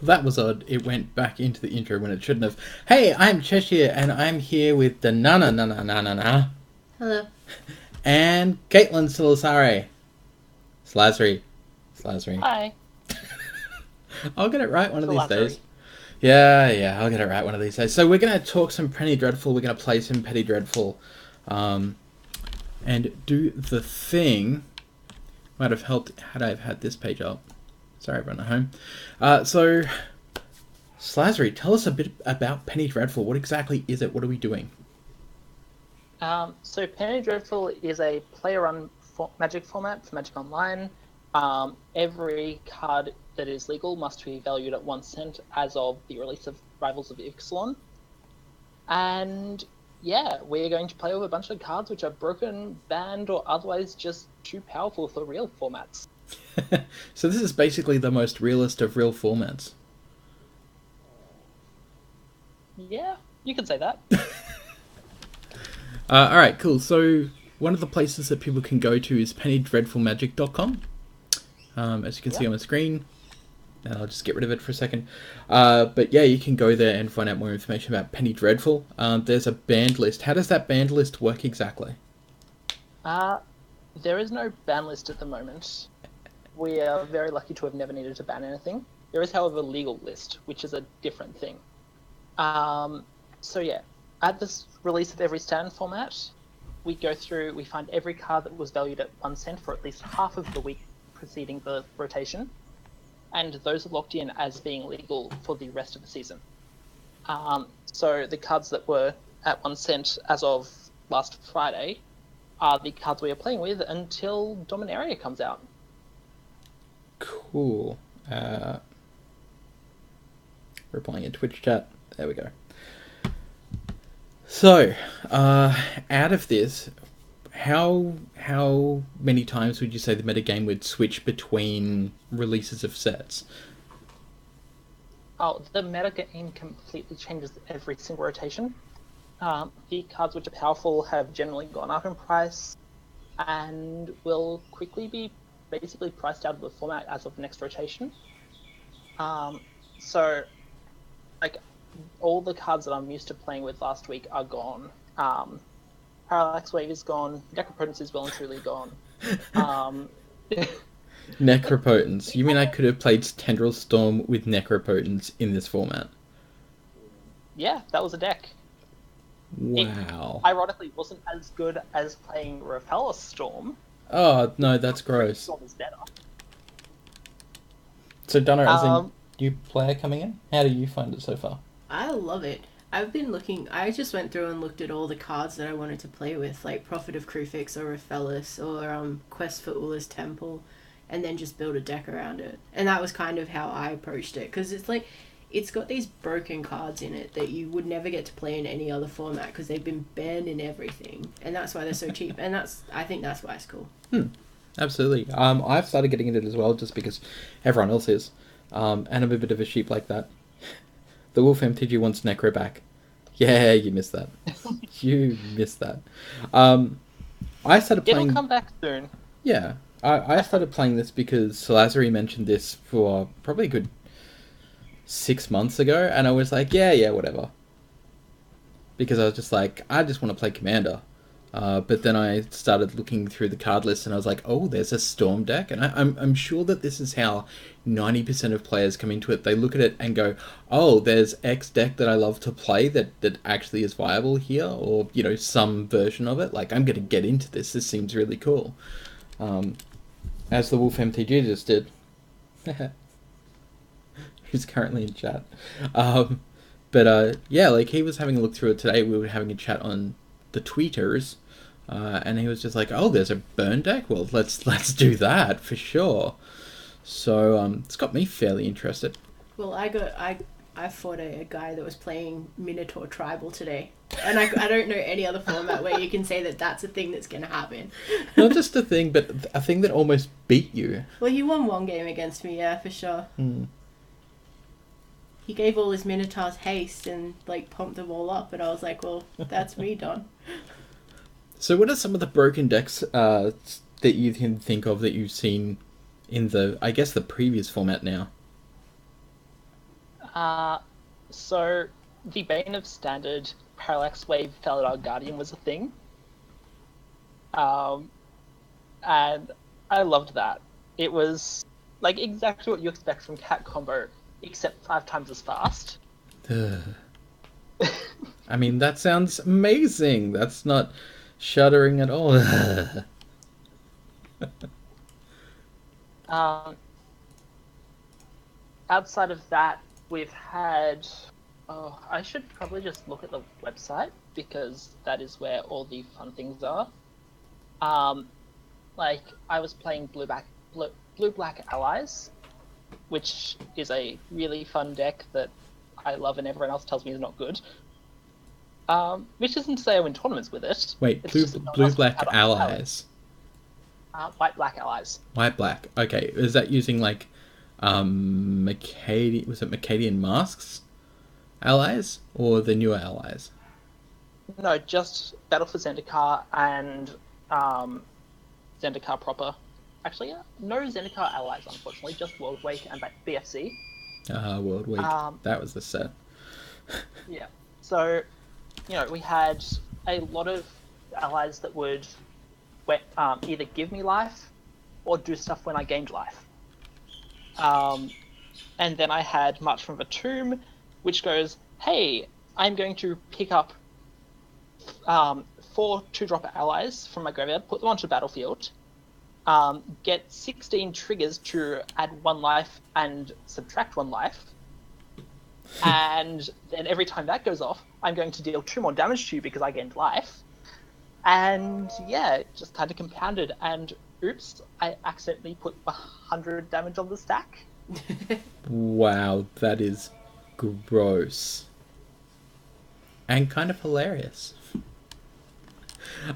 That was odd. It went back into the intro when it shouldn't have. Hey, I'm Cheshire, and I'm here with Danananar Hello. and Caitlin Silasary. Silasary. Silasary. Hi. I'll get it right one of these days. Silasary. Yeah, I'll get it right one of these days. So we're going to talk some Penny Dreadful. We're going to play some Petty Dreadful. And do the thing. Might have helped had I have had this page up. Sorry, everyone at home. So, Silasary, tell us a bit about Penny Dreadful. What exactly is it? What are we doing? So Penny Dreadful is a player-run Magic format for Magic Online. Every card that is legal must be valued at 1 cent as of the release of Rivals of Ixalan. And yeah, we're going to play with a bunch of cards which are broken, banned, or otherwise just too powerful for real formats. So this is basically the most realist of real formats. Yeah, you could say that. Alright, cool. So one of the places that people can go to is pennydreadfulmagic.com. As you can see on the screen. And I'll just get rid of it for a second. But yeah, you can go there and find out more information about Penny Dreadful. There's a banned list. How does that banned list work exactly? There is no ban list at the moment. We are very lucky to have never needed to ban anything. There is, however, a legal list, which is a different thing. So yeah, at this release of every stand format, we go through, we find every card that was valued at 1 cent for at least half of the week preceding the rotation, and those are locked in as being legal for the rest of the season. So the cards that were at 1 cent as of last Friday are the cards we are playing with until Dominaria comes out. Cool. Replying in Twitch chat. There we go. So, out of this, how many times would you say the metagame would switch between releases of sets? Oh, the metagame completely changes every single rotation. The cards which are powerful have generally gone up in price and will quickly be basically priced out of the format as of the next rotation. So, like, all the cards that I'm used to playing with last week are gone. Parallax Wave is gone. Necropotence is well and truly gone. Necropotence. You mean I could have played Tendril Storm with Necropotence in this format? Yeah, that was a deck. Wow. It, ironically, wasn't as good as playing Repellus Storm. Oh, no, that's gross. Storm is better. So, Donna, as a new player coming in, how do you find it so far? I love it. I've been looking, I just went through and looked at all the cards that I wanted to play with, like Prophet of Krufix or Raphellis or Quest for Ula's Temple, and then just build a deck around it. And that was kind of how I approached it, because it's like, it's got these broken cards in it that you would never get to play in any other format because they've been banned in everything, and that's why they're so cheap. And I think that's why it's cool. Absolutely. I've started getting into it as well just because everyone else is. And I'm a bit of a sheep like that. The Wolf MTG wants Necro back. Yeah, you missed that. You missed that. I started playing... It'll come back soon. Yeah. I started playing this because Silasary mentioned this for probably a good 6 months ago, and I was like, yeah, whatever. Because I was just like, I just want to play Commander. But then I started looking through the card list, and I was like, oh, there's a Storm deck. And I'm sure that this is how 90% of players come into it. They look at it and go, oh, there's X deck that I love to play that actually is viable here, or, you know, some version of it. Like, I'm going to get into this. This seems really cool. As the Wolf MTG just did. Who's currently in chat. Yeah, like, he was having a look through it today. We were having a chat on the tweeters, and he was just like, oh, there's a burn deck? Well, let's do that for sure. So it's got me fairly interested. Well, I fought a guy that was playing Minotaur Tribal today, and I don't know any other format where you can say that that's a thing that's going to happen. Not just a thing, but a thing that almost beat you. Well, he won one game against me, yeah, for sure. He gave all his Minotaurs haste and, like, pumped them all up, and I was like, well, that's me done. So what are some of the broken decks that you can think of that you've seen in the, I guess, the previous format now? So the Bane of Standard Parallax Wave Felidar Guardian was a thing. And I loved that. It was like exactly what you expect from Cat Combo, except 5 times as fast. I mean, that sounds amazing. That's not shuddering at all. Outside of that, we've had. Oh, I should probably just look at the website because that is where all the fun things are. Like I was playing Blue Black Allies, which is a really fun deck that I love and everyone else tells me is not good. Which isn't to say I win tournaments with it. Wait, It's blue, just that no one blue else black had it. allies. White Black Allies. White black. Okay, is that using like Mercadian, was it Mercadian Masks allies or the newer allies? No, just Battle for Zendikar and Zendikar proper. Actually, no Zendikar allies, unfortunately. Just World Wake and BFC. World Week. That was the set. Yeah. So, we had a lot of allies that would either give me life or do stuff when I gained life. And then I had March from the Tomb, which goes, hey, I'm going to pick up 4 2-drop allies from my graveyard, put them onto the battlefield, get 16 triggers to add 1 life and subtract 1 life, and then every time that goes off, I'm going to deal 2 more damage to you because I gained life. And yeah, it just kind of compounded, and oops, I accidentally put 100 damage on the stack. Wow, that is gross. And kind of hilarious.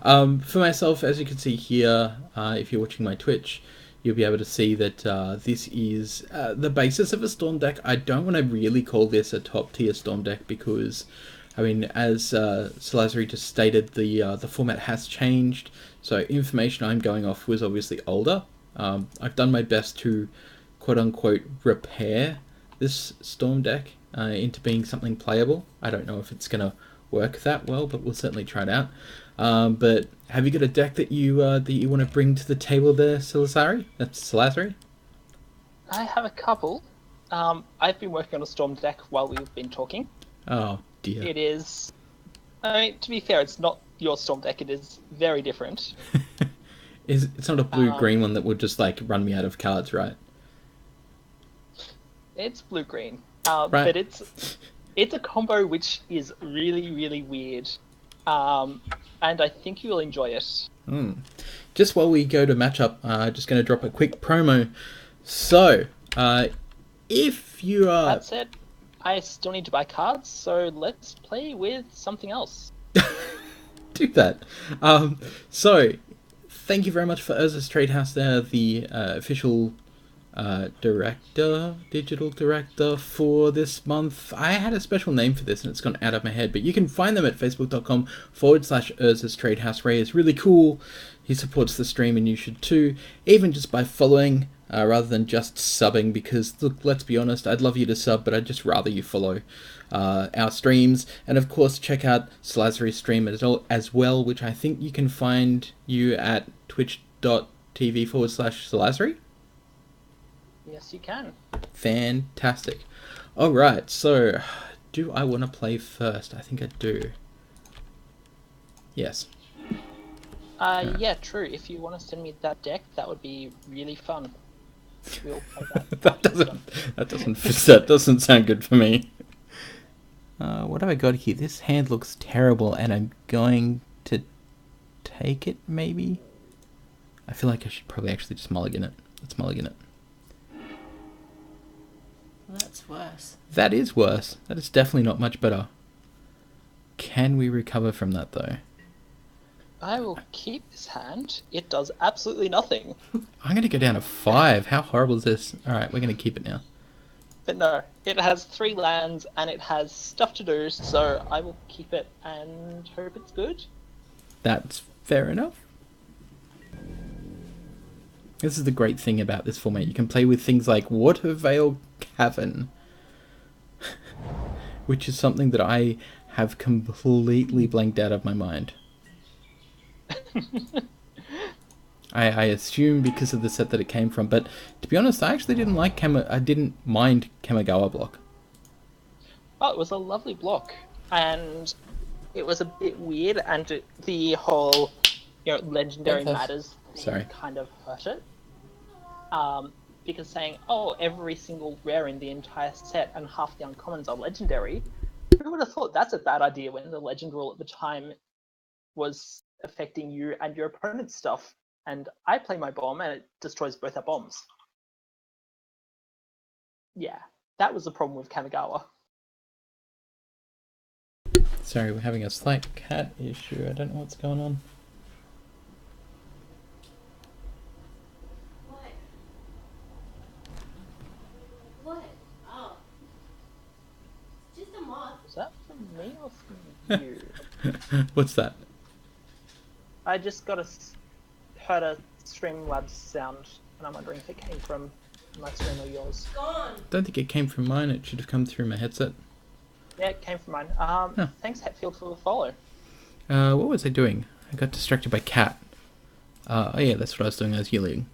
For myself, as you can see here, if you're watching my Twitch, you'll be able to see that this is the basis of a Storm deck. I don't want to really call this a top tier Storm deck because, I mean, as Silasary just stated, the format has changed. So information I'm going off was obviously older. I've done my best to quote-unquote repair this Storm deck into being something playable. I don't know if it's going to work that well, but we'll certainly try it out. But have you got a deck that you want to bring to the table there, Silasary? That's Silasary? I have a couple. I've been working on a Storm deck while we've been talking. Oh, dear. It is... I mean, to be fair, it's not your Storm deck. It is very different. It's not a blue-green one that would just, like, run me out of cards, right? It's blue-green. Right. But it's a combo which is really, really weird. And I think you'll enjoy it. Just while we go to matchup, just going to drop a quick promo. So, if you are... That said, I still need to buy cards, so let's play with something else. Do that. So, thank you very much for Urza's Trade House there, the official digital director for this month. I had a special name for this and it's gone out of my head, but you can find them at facebook.com/Urza's Trade House. Ray is really cool. He supports the stream and you should too, even just by following rather than just subbing, because look, let's be honest, I'd love you to sub, but I'd just rather you follow our streams. And of course, check out Silasary's stream as well, which I think you can find you at twitch.tv/Silasary. Yes, you can. Fantastic. Alright, so do I want to play first? I think I do. Yes. Yeah, true. If you want to send me that deck, that would be really fun. We'll play that. that doesn't sound good for me. What have I got here? This hand looks terrible, and I'm going to take it, maybe? I feel like I should probably actually just mulligan it. Let's mulligan it. Well, that's worse. That is worse. That is definitely not much better. Can we recover from that, though? I will keep this hand. It does absolutely nothing. I'm going to go down to 5. How horrible is this? Alright, we're going to keep it now. But no, it has 3 lands and it has stuff to do, so I will keep it and hope it's good. That's fair enough. This is the great thing about this format. You can play with things like Watervale Cavern. which is something that I have completely blanked out of my mind. I assume because of the set that it came from, but to be honest, I actually didn't like I didn't mind Kamigawa block. Oh, it was a lovely block, and it was a bit weird, and the whole, legendary matters thing kind of hurt it. Because saying, oh, every single rare in the entire set and half the uncommons are legendary, who would have thought that's a bad idea when the legend rule at the time was affecting you and your opponent's stuff? And I play my bomb and it destroys both our bombs. Yeah, that was the problem with Kamigawa. Sorry, we're having a slight cat issue. I don't know what's going on. What? Oh. Just a moth. Is that from me or from you? What's that? I just heard a Streamlabs sound, and I'm wondering if it came from my stream or yours. Gone. Don't think it came from mine. It should have come through my headset. Yeah, it came from mine. Thanks, Hetfield, for the follow. What was I doing? I got distracted by cat. Oh yeah, that's what I was doing. I was healing.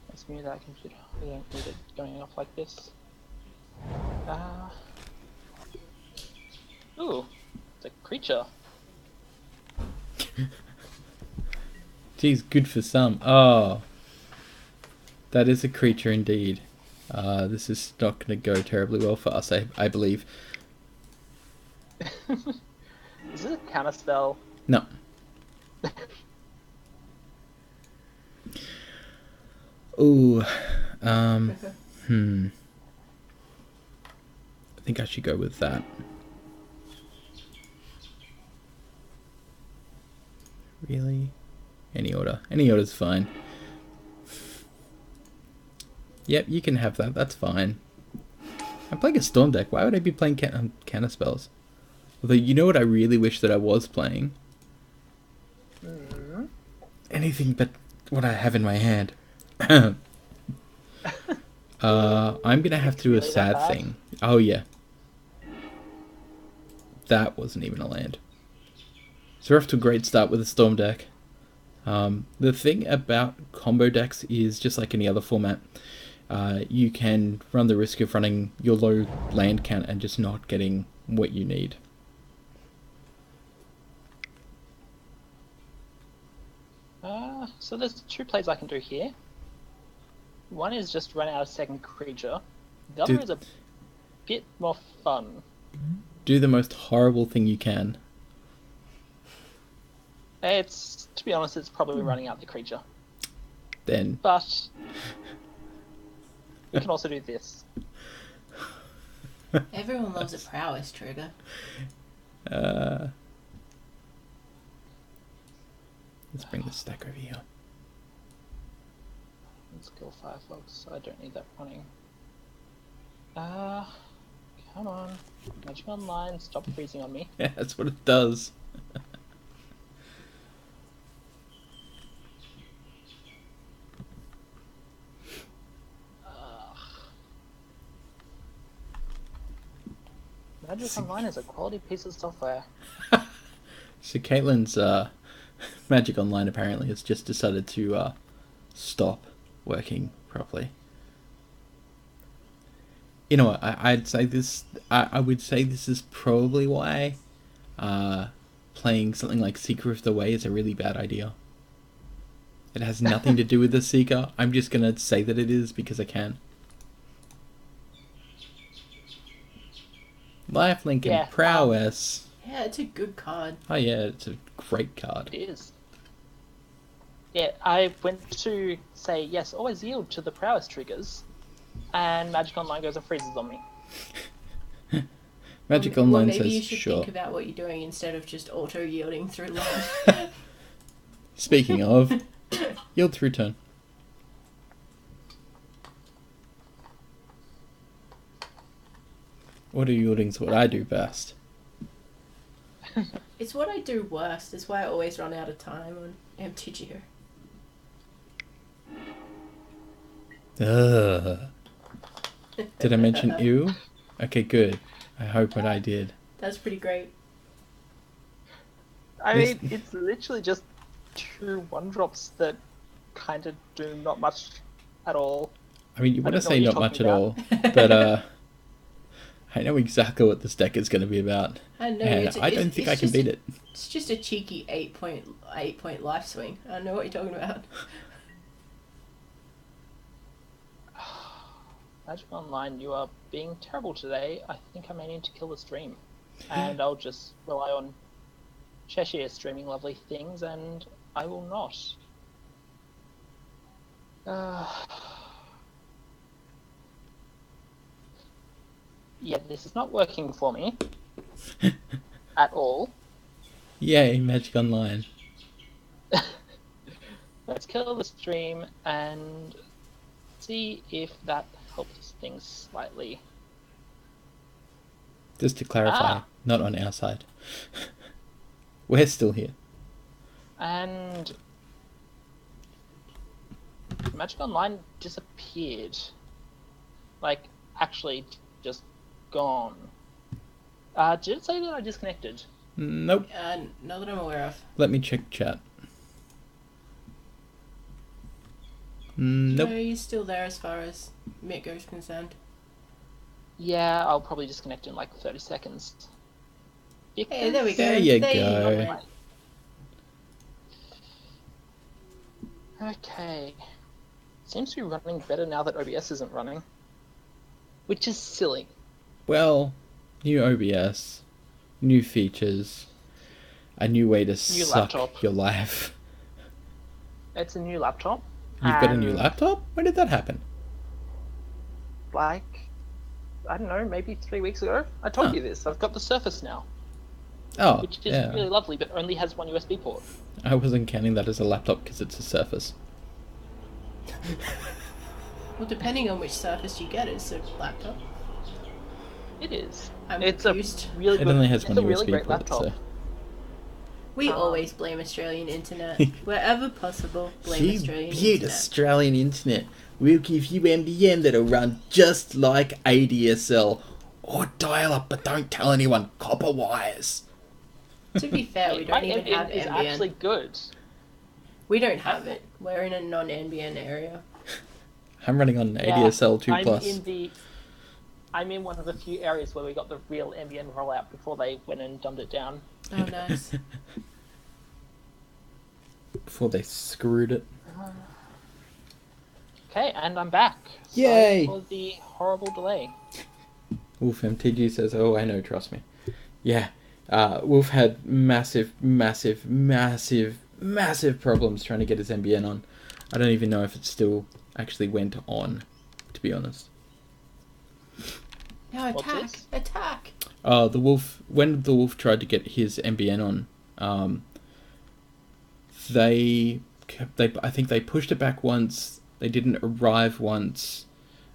Let's mute that computer. We don't need it going off like this. Ooh, it's a creature. Geez, good for some. Oh, that is a creature indeed. This is not going to go terribly well for us, I believe. Is this a counterspell? No. Ooh. I think I should go with that. Really? Any order. Any order's fine. Yep, you can have that. That's fine. I'm playing a Storm deck. Why would I be playing counter spells? Although, you know what I really wish that I was playing? Anything but what I have in my hand. I'm gonna have to do a sad thing. Oh, yeah. That wasn't even a land. So we're off to a great start with the Storm deck. The thing about combo decks is, just like any other format, you can run the risk of running your low land count and just not getting what you need. So there's two plays I can do here. One is just run out a second creature. The other is a bit more fun. Do the most horrible thing you can. It's, to be honest, it's probably running out the creature. Then. But we can also do this. Everyone loves a prowess trigger. Let's bring the stack over here. Let's kill Firefox. I don't need that running. Come on. Magic Online, stop freezing on me. Yeah, that's what it does. Magic Online is a quality piece of software. So Caitlin's Magic Online apparently has just decided to stop working properly. You know what? I'd say this. I would say this is probably why playing something like Seeker of the Way is a really bad idea. It has nothing to do with the Seeker. I'm just gonna say that it is because I can. Lifelink and Prowess. Yeah, it's a good card. Oh yeah, it's a great card. It is. Yeah, I went to say, yes, always yield to the Prowess triggers, and Magic Online goes and freezes on me. Magic Online maybe says, you should sure. think about what you're doing instead of just auto-yielding through life. Speaking of, yield through turn. Auto-yielding's what I do best. It's what I do worst. It's why I always run out of time on MTGO. Ugh. Did I mention ew? Okay, good. I hope what I did. That's pretty great. I mean, it's literally just 2 1-drops that kind of do not much at all. I mean, you want to don't know say what not you're much talking at all, but I know exactly what this deck is going to be about. I know. And I don't think I can beat it. It's just a cheeky 8-point life swing. I know what you're talking about. Magic Online, you are being terrible today. I think I may need to kill the stream. And I'll just rely on Cheshire streaming lovely things, and I will not. Yeah, this is not working for me. At all. Yay, Magic Online. Let's kill the stream and see if that helps things slightly. Just to clarify, not on our side. We're still here. And Magic Online disappeared. Like, actually just gone. Did it say that I disconnected? Nope. Not that I'm aware of. Let me check chat. Nope. No, you're still there as far as MTGO is concerned. Yeah, I'll probably disconnect in like 30 seconds. Hey, there we go. There you There go. Okay. Seems to be running better now that OBS isn't running. Which is silly. Well, new OBS, new features, a new way to suck laptop. your life. It's a new laptop. You've got a new laptop? When did that happen? Like, I don't know, maybe 3 weeks ago? I told you this. I've got the Surface now. Oh, Which is yeah. really lovely, but only has one USB port. I wasn't counting that as a laptop because it's a Surface. Well, depending on which Surface you get, it's a laptop. It is. I'm It's confused. a really It good, only has it's one a really USB great port, laptop. so... We always blame Australian internet. Wherever possible, blame You Australian beaut internet. Australian internet. We'll give you NBN that'll run just like ADSL. Or dial up, but don't tell anyone. Copper wires. To be fair, we My don't even have NBN is NBN. actually good. We don't have it. We're in a non-NBN area. I'm running on ADSL 2 plus. I'm in one of the few areas where we got the real NBN rollout before they went and dumbed it down. Oh, nice. Before they screwed it. Okay, and I'm back. Yay! Sorry for the horrible delay. Wolf MTG says, oh, I know, trust me. Yeah, Wolf had massive problems trying to get his NBN on. I don't even know if it still actually went on, to be honest. No, What's attack! this? Attack! The Wolf, when the Wolf tried to get his NBN on, I think they pushed it back once, they didn't arrive once,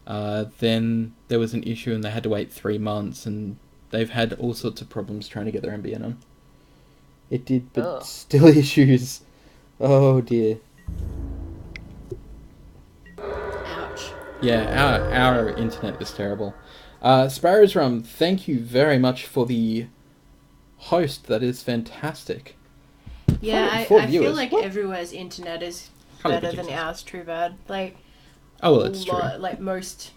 then there was an issue and they had to wait 3 months, and they've had all sorts of problems trying to get their NBN on. It did, but still issues. Oh dear. Ouch. Yeah, our internet is terrible. Sparrow's Rum, thank you very much for the host. That is fantastic. Yeah, Four I feel viewers. like What? everywhere's internet is Highly better than ridiculous. ours, true bad. Like, Oh, well, it's true. like most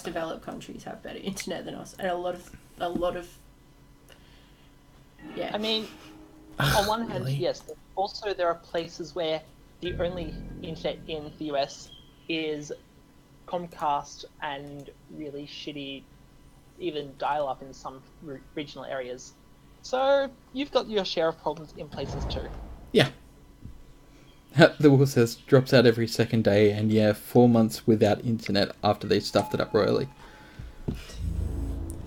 developed countries have better internet than us, and a lot of yeah. I mean, on one hand, Really? yes. But also, there are places where the only internet in the US is Comcast and really shitty, even dial-up in some regional areas. So you've got your share of problems in places too. Yeah. The Wolf says, drops out every second day, and yeah, 4 months without internet after they stuffed it up royally.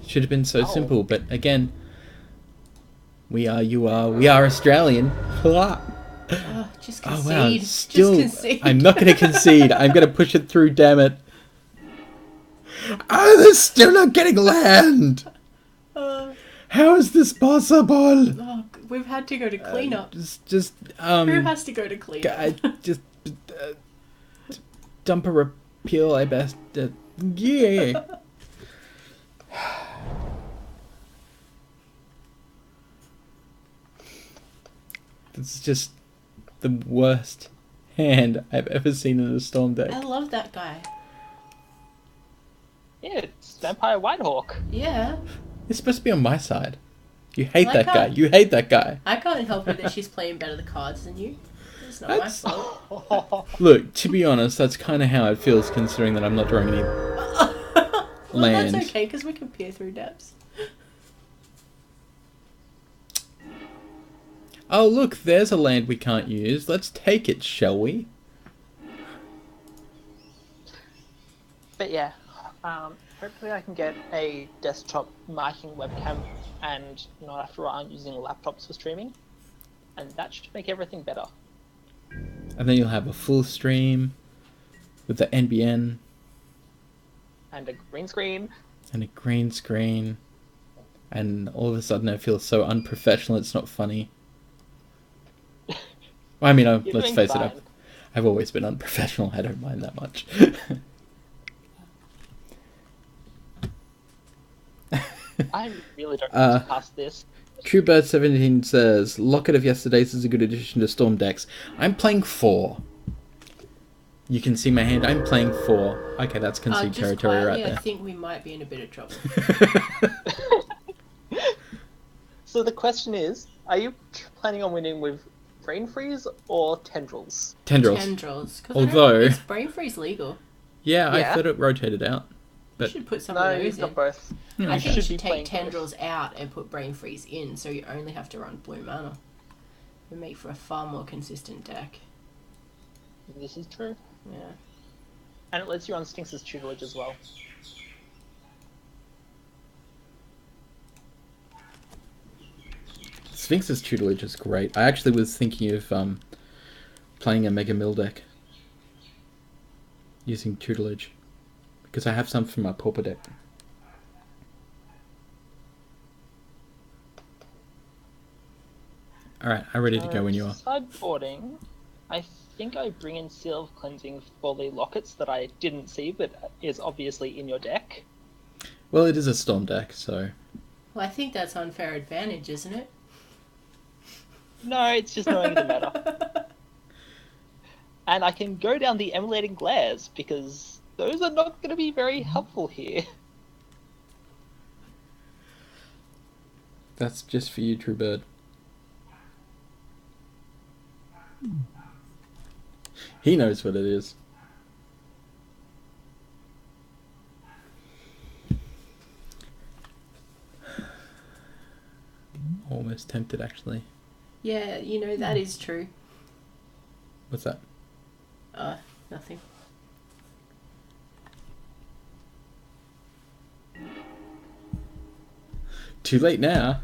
Should have been so simple, but again, we are Australian. Oh, just Oh concede. wow, still, Just concede. I'm not going to concede. I'm going to push it through, damn it. Oh, they're still not getting land. How is this possible? Oh, we've had to go to cleanup. Who has to go to cleanup? just dump a repeal, I best. Yeah. It's just the worst hand I've ever seen in a Storm deck. I love that guy. Yeah, it's Vampire Whitehawk. Yeah. You're supposed to be on my side. You hate Well, that guy. You hate that guy. I can't help it that she's playing better the cards than you. It's not my fault. Look, to be honest, that's kind of how it feels considering that I'm not drawing any Well, lands. that's okay, because we can peer through depths. Oh, look, there's a land we can't use. Let's take it, shall we? But yeah, hopefully I can get a desktop miking webcam and not have to rely on using laptops for streaming. And that should make everything better. And then you'll have a full stream with the NBN And a green screen. and a green screen. And all of a sudden it feels so unprofessional, it's not funny. I mean, You're let's doing face fine. it, I've always been unprofessional. I don't mind that much. I really don't want to pass this. TrueBird17 says, Locket of Yesterdays is a good addition to Storm decks. I'm playing 4. You can see my hand. I'm playing 4. Okay, that's concede Just territory quietly, right I there. think we might be in a bit of trouble. So the question is, are you planning on winning with Brain Freeze or Tendrils? Tendrils. Tendrils. Although- is Brain Freeze legal? Yeah, I Yeah. thought it rotated out. You But should put some No, of you've those got in. both. Yeah, I okay. think you should should be playing take Tendrils out and put Brain Freeze in, so you only have to run blue mana. It would make for a far more consistent deck. This is true. Yeah. And it lets you on Stinks' tutelage as well. Sphinx's tutelage is great. I actually was thinking of playing a Mega Mill deck using tutelage because I have some from my Pauper deck. Alright, I'm ready to go when you are. Sideboarding, I think I bring in Seal of Cleansing for the lockets that I didn't see, but is obviously in your deck. Well, it is a Storm deck, so... Well, I think that's unfair advantage, isn't it? No, it's just knowing the meta. And I can go down the Emulating Glares, because those are not going to be very helpful here. That's just for you, Truebird. He knows what it is. Almost tempted, actually. Yeah, you know, that is true. What's that? Nothing. Too late now.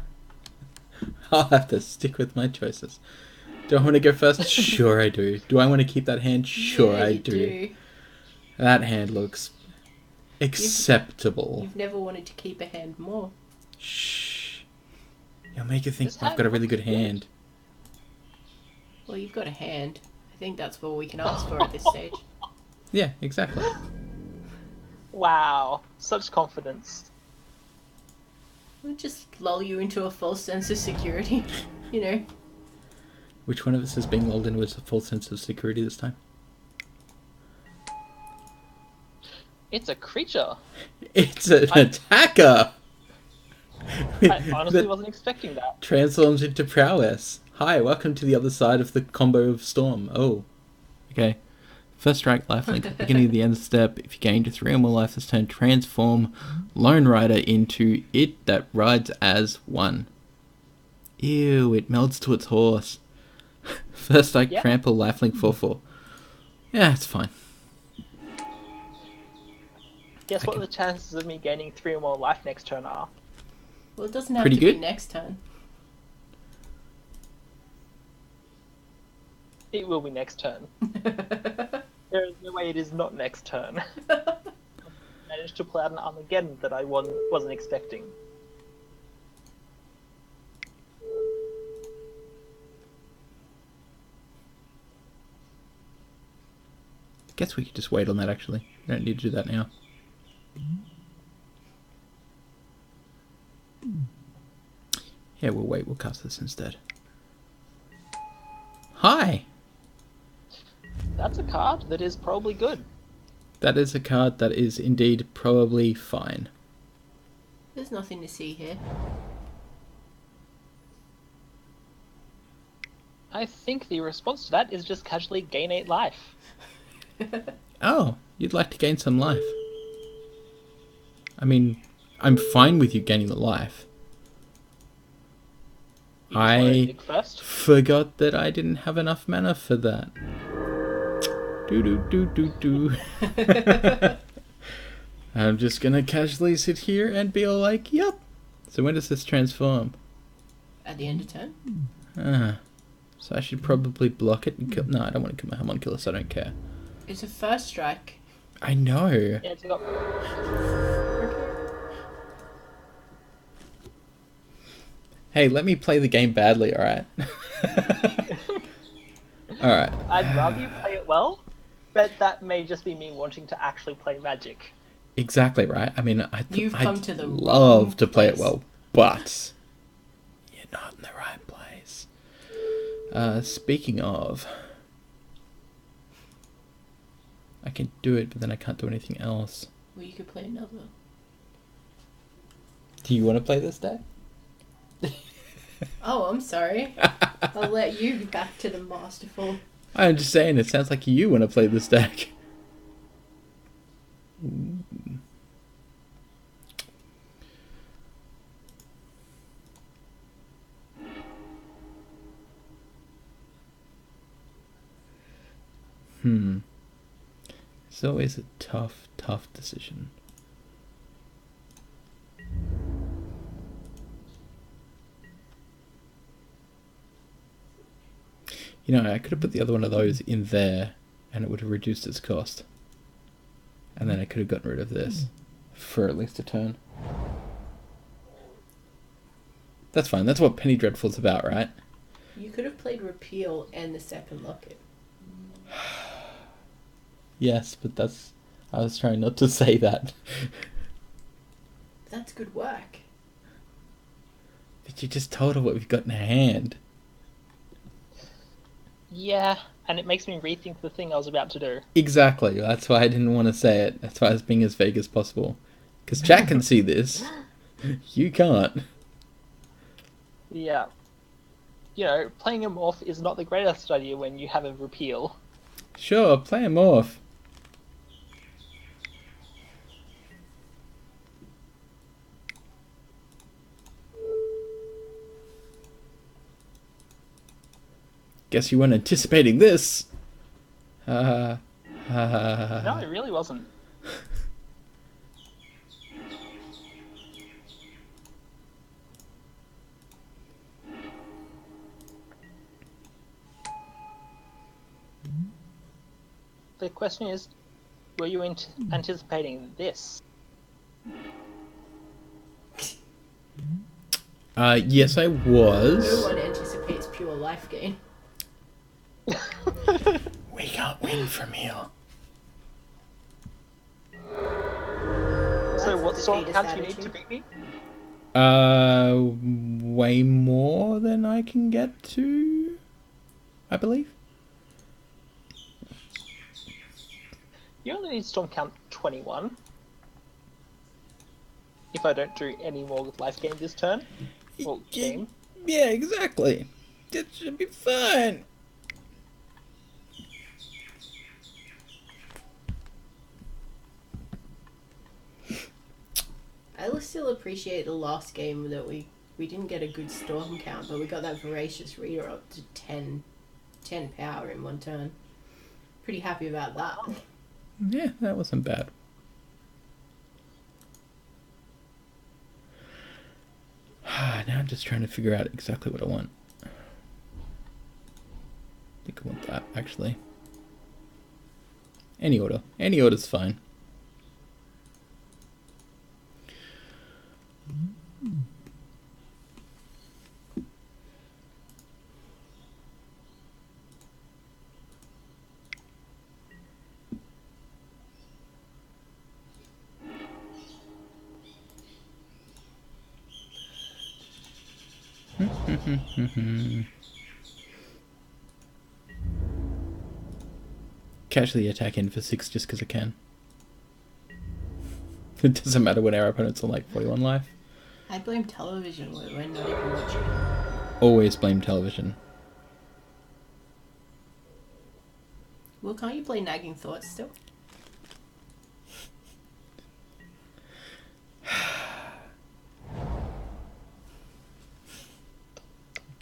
I'll have to stick with my choices. Do I want to go first? Sure I do. Do I want to keep that hand? Sure Yeah, I you do. That hand looks acceptable. You've never wanted to keep a hand more. Shh. You'll make you think This I've hand got a really looks good good. hand. Well, you've got a hand. I think that's all we can ask for at this stage. Yeah, exactly. Wow, such confidence. We'll just lull you into a false sense of security. You know. Which one of us is being lulled into a false sense of security this time? It's a creature. It's an attacker! I honestly That wasn't expecting that. transforms into prowess. Hi, welcome to the other side of the combo of Storm. Oh. Okay. First strike, lifelink. At the beginning of the end step, if you gain 3 or more life this turn, transform Lone Rider into it that rides as 1. Ew, it melts to its horse. First strike, Yep. trample, lifelink 4/4. Yeah, it's fine. Guess what the chances of me gaining 3 or more life next turn are? Well, it doesn't have Pretty to be good. next turn. It will be next turn. There is no way it is not next turn. Managed to pull out an Armageddon that I wasn't expecting. guess we could just wait on that, actually. We don't need to do that now. Yeah, we'll wait. We'll cast this instead. Hi! That's a card that is probably good. That is a card that is indeed probably fine. There's nothing to see here. I think the response to that is just casually gain 8 life. Oh, you'd like to gain some life. I mean, I'm fine with you gaining the life. You just wanna I dig first? forgot that I didn't have enough mana for that. Do. I'm just gonna casually sit here and be all like, yep. So when does this transform? At the end of turn? So I should probably block it and kill... No, I don't want to kill my homunculus, I don't care. It's a first strike. I know. Yeah, it's got... Hey, let me play the game badly, alright? Alright. I'd rather you play it well, but that may just be me wanting to actually play Magic. Exactly, right? I mean, You've come to the love wrong to play it place. well, but you're not in the right place. Speaking of, I can do it, but then I can't do anything else. Well, you could play another. Do you want to play this deck? Oh, I'm sorry. I'll let you be back to the masterful. I'm just saying, it sounds like you want to play this deck. It's always a tough decision. You know, I could have put the other one of those in there and it would have reduced its cost. And then I could have gotten rid of this for at least a turn. That's fine. That's what Penny Dreadful's about, right? You could have played Repeal and the second locket. Yes, but that's... I was trying not to say that. That's good work. But you just told her what we've got in our hand. Yeah, and it makes me rethink the thing I was about to do. Exactly. That's why I didn't want to say it. That's why I was being as vague as possible. Because chat can see this. You can't. Yeah. You know, playing a morph is not the greatest idea when you have a repeal. Sure, play him off. Guess you weren't anticipating this. No, it really wasn't. The question is, were you anticipating this? Yes, I No was. one anticipates pure life gain. We can't win from here. So That's what the sort of defeatist count you need to attitude. beat me? Way more than I can get to, I believe. You only need Storm count 21. If I don't do any more with life gain this turn. Well, game. Yeah, exactly. That should be fine. I still appreciate the last game that we didn't get a good storm count, but we got that Voracious Reader up to 10 power in one turn. Pretty happy about that. Yeah, that wasn't bad. Now I'm just trying to figure out exactly what I want. I think I want that, actually. Any order. Any order's fine. Casually attack in for 6 just because I can. It doesn't matter when our opponents are like 41 life. I blame television when we're not even watching. Always blame television. Well, can't you play Nagging Thoughts still?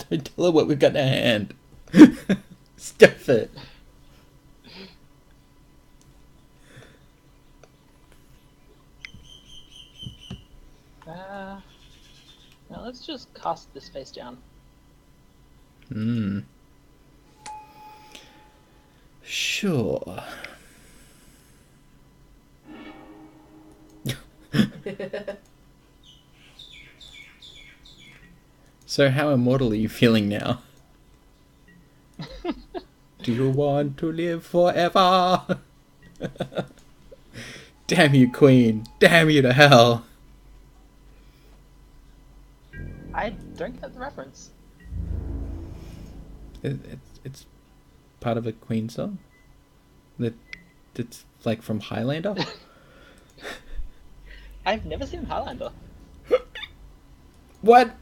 Don't tell her what we've got in our hand. Stuff it. Now let's just cast this face down. Sure. So how immortal are you feeling now? Do you want to live forever? Damn you, Queen. Damn you to hell. I don't get the reference. It's part of a Queen song. It's like from Highlander. I've never seen Highlander. What?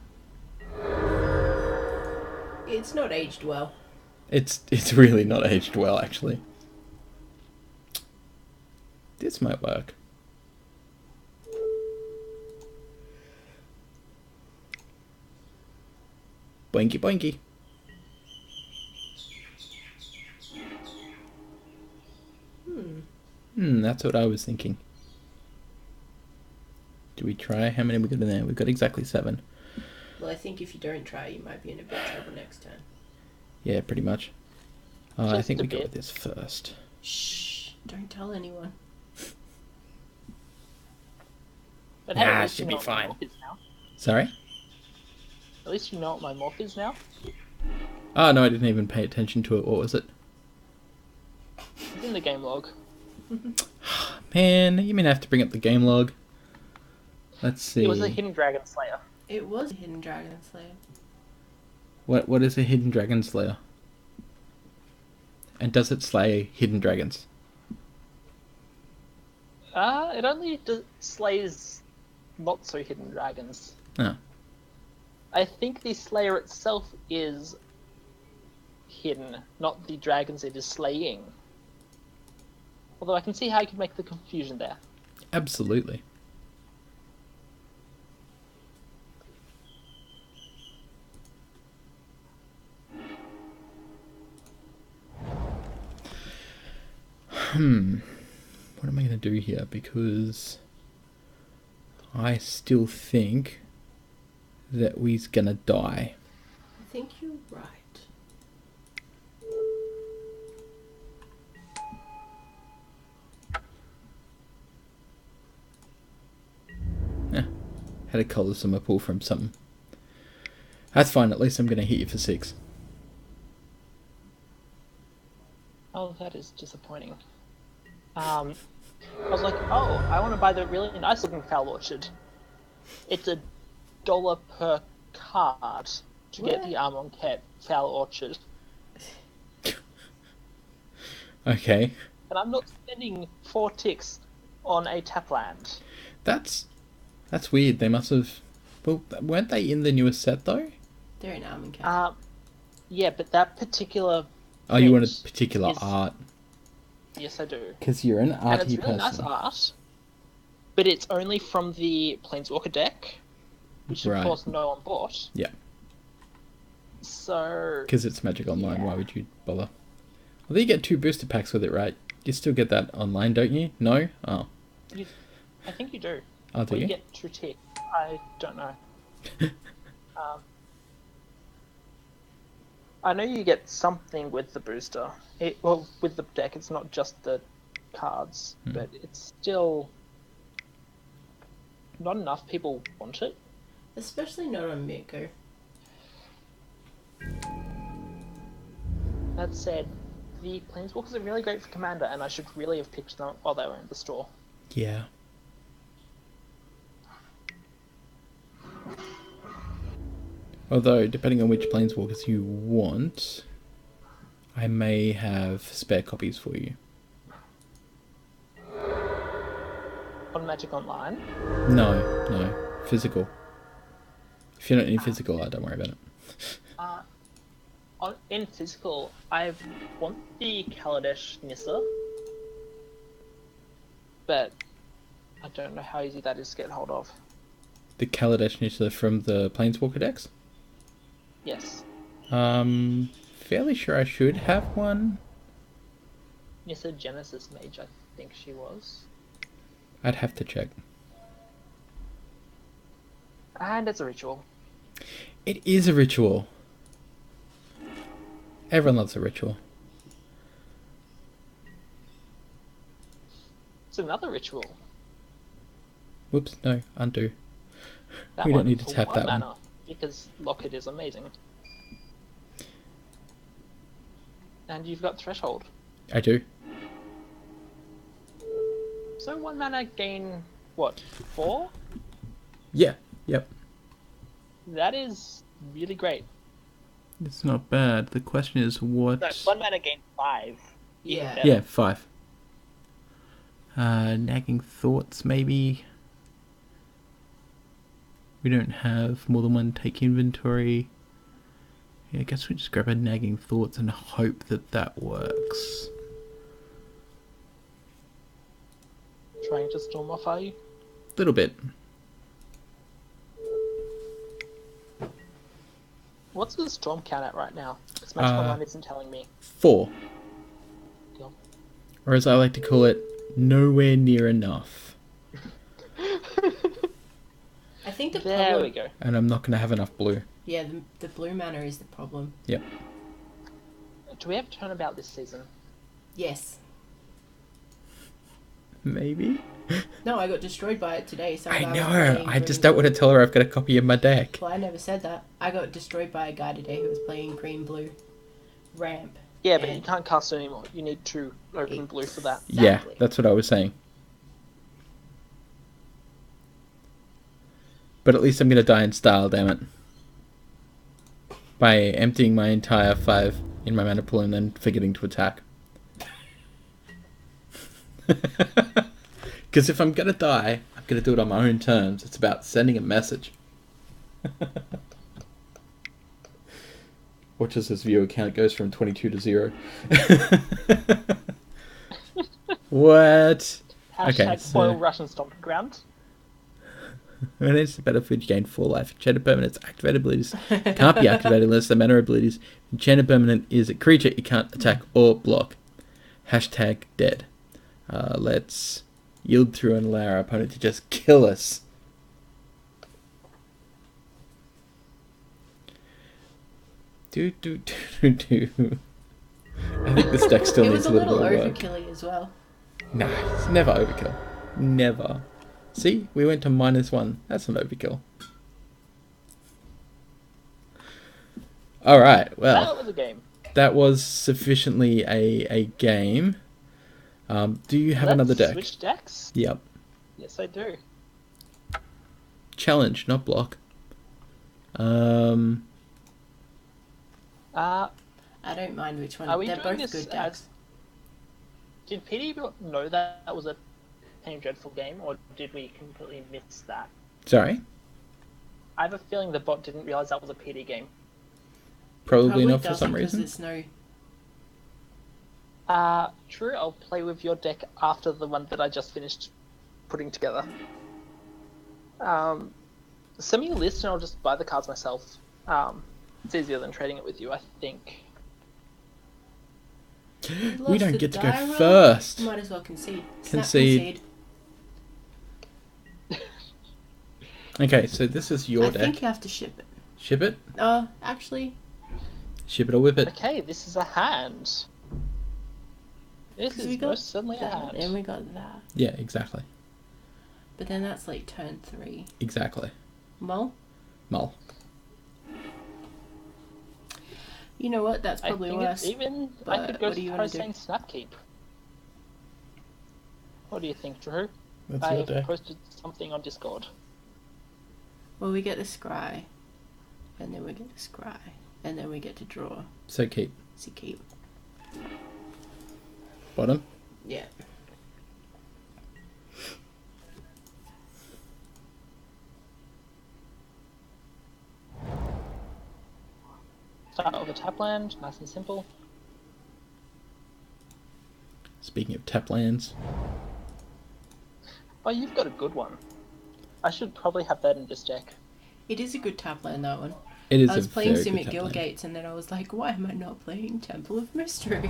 It's not aged well. It's really not aged well, actually. This might work. Boinky boinky. That's what I was thinking. Do we try? How many we got in there? We've got exactly 7. Well, I think if you don't try, you might be in a bit of trouble next turn. Yeah, pretty much. I Just think a we go bit. with this first. Shh! Don't tell anyone. But hey, Nah, at least should you be know what my fine. morph is now. Sorry? At least you know what my morph is now. Oh, no, I didn't even pay attention to it. What was it? It's in the game log. Man, you mean I have to bring up the game log? Let's see. It was a Hidden Dragon Slayer. It was a Hidden Dragon Slayer. What is a hidden dragon slayer? And does it slay hidden dragons? It only slays not so hidden dragons. Oh. I think the Slayer itself is hidden, not the dragons it is slaying. Although I can see how you could make the confusion there. Absolutely. What am I going to do here? Because I still think that we's going to die. I think you're right. Had a colorsome pull from something. That's fine, at least I'm going to hit you for 6. Oh, that is disappointing. I was like, oh, I want to buy the really nice looking Foul Orchard. It's $1 per card to get the Armon Cat Foul Orchard. Okay. And I'm not spending 4 ticks on a tap land. That's weird. They must have... Well, weren't they in the newest set, though? They're in Armon Cat. Yeah, but that particular... Oh, you wanted print particular is- art. Yes, I do. Because you're an And arty it's really nice person. art, but it's only from the Planeswalker deck, which of Right. course no one bought. Yeah. So... Because it's Magic Online, Yeah. why would you bother? Although you get 2 booster packs with it, right? You still get that online, don't you? No? Oh. I think you do. Oh, do Or you? you get True Tick. I don't know. I know you get something with the booster. Well, with the deck, it's not just the cards, but it's still not enough people want it. Especially not on Miko. That said, the Planeswalkers are really great for Commander, and I should really have picked them while they were in the store. Yeah. Although, depending on which planeswalkers you want, I may have spare copies for you. On Magic Online. No. Physical. If you're not in physical, don't worry about it. In physical, I want the Kaladesh Nissa, but I don't know how easy that is to get hold of. The Kaladesh Nissa from the Planeswalker decks? Yes. Fairly sure I should have one. Nissa Genesis Mage, I think she was. I'd have to check. And it's a ritual. It is a ritual. Everyone loves a ritual. It's another ritual. Whoops, no, undo. That We don't one need to for tap one that one. mana, because Locket is amazing. And you've got Threshold. I do. So 1 mana gain, what, 4? Yeah, yep. That is really great. It's not bad. The question is what... No, 1 mana gain 5. Yeah. better. Yeah, 5. Nagging Thoughts, maybe. We don't have more than one take inventory. Yeah, I guess we just grab a Nagging Thoughts and hope that that works. Trying to storm off, are you? Little bit. What's the storm count at right now? Because Magic Online isn't telling me. 4. Cool. Or as I like to call it, nowhere near enough. I think the There problem... we go. And I'm not going to have enough blue. Yeah, the blue mana is the problem. Yep. Do we have turnabout this season? Yes. Maybe? No, I got destroyed by it today. So I know. I just don't want to tell her I've got a copy of my deck. Well, I never said that. I got destroyed by a guy today who was playing green-blue ramp. Yeah, but And- you can't cast it anymore. You need 2 open blue for that. Yeah, Exactly. that's what I was saying. But at least I'm going to die in style, damn it. By emptying my entire 5 in my mana pool and then forgetting to attack. Because if I'm going to die, I'm going to do it on my own terms. It's about sending a message. Watch as this viewer count goes from 22 to 0. What? Okay, Hashtag so- spoil Russian stomping ground. When it's the battlefield, you gain 4 life. Enchanted permanents, activated abilities can't be activated unless the mana abilities. Enchanted permanent is a creature you can't attack or block. Hashtag dead. Let's yield through and allow our opponent to just kill us. Do. I think this deck still It needs was a a little little bit of work. overkilly as well. Nah, it's never overkill. Never. See, we went to -1. That's an overkill. Alright, well, That was a game. that was sufficiently a game. Do you have Let's another deck? Switch decks? Yep. Yes, I do. Challenge, not block. I don't mind which one. Are we They're doing both this good decks. Did PD know that was a Penny Dreadful game, or did we completely miss that? Sorry? I have a feeling the bot didn't realize that was a PD game. Probably not for doesn't some 'cause reason. It's no... True, I'll play with your deck after the one that I just finished putting together. Send me a list and I'll just buy the cards myself. It's easier than trading it with you, I think. You We lost don't the get to go die roll? first. Might as well concede. Snap, Concede. Okay, so this is your I deck. think you have to ship it. Ship it? Actually, Ship it or whip it? Okay, this is a hand. This 'cause is we got most certainly a that, hand. and we got that. Yeah, exactly. But then that's like turn 3. Exactly. Mull? Mull. You know what? That's I probably think worse. it's even. I but could go what do you so wanna far as do? saying Snapkeep. What do you think, Drew? That's I your deck. posted something on Discord. Well, we get the scry. and then we get to scry, and then we get to draw. So keep. So keep. Bottom? Yeah. Start with a tap land, nice and simple. Speaking of tap lands. Oh, you've got a good one. I should probably have that in this deck. It is a good tap land, that one. It is I was a playing very Sim good at tap land. Gilgates, and then I was like, why am I not playing Temple of Mystery?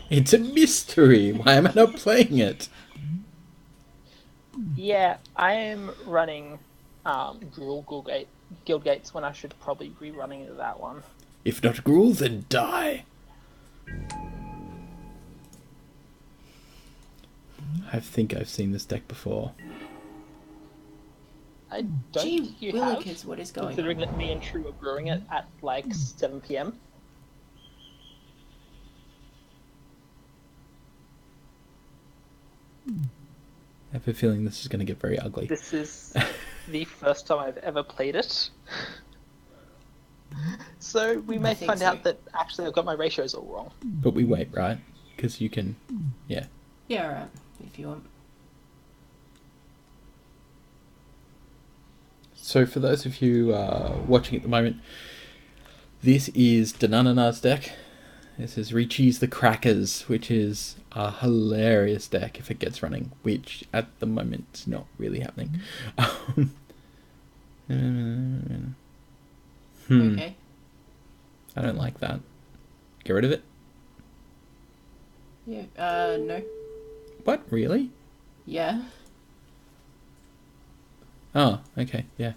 It's a mystery. Why am I not playing it? Yeah, I am running Gruul Guildgates when I should probably be running that one. If not Gruul, then die. I think I've seen this deck before. I don't Gee think you willikers, have, what is going considering on? that me and True are brewing it at like 7 PM. I have a feeling this is going to get very ugly. This is the first time I've ever played it. So we may think find so. out that actually I've got my ratios all wrong. But we wait, right? Because you can... Yeah. Yeah, alright, if you want. So for those of you watching at the moment, this is Dananar's deck. This is Recheese the Crackers, which is a hilarious deck if it gets running, which at the moment is not really happening. Okay. I don't like that. Get rid of it. Yeah, no. What? Really? Yeah. Oh, okay, yeah.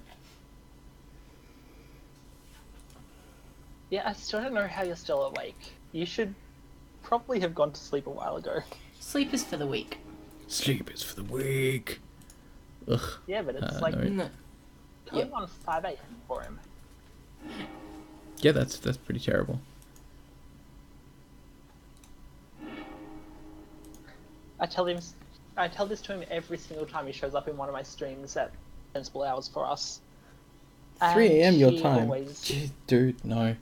Yeah, I still don't know how you're still awake. You should probably have gone to sleep a while ago. Sleep is for the weak. Sleep is for the weak. Ugh. Yeah, but it's like no. No. going on 5 AM for him. Yeah, that's pretty terrible. I tell this to him every single time he shows up in one of my streams at sensible hours for us. 3 And a.m. your he time. always- Jeez, dude, no.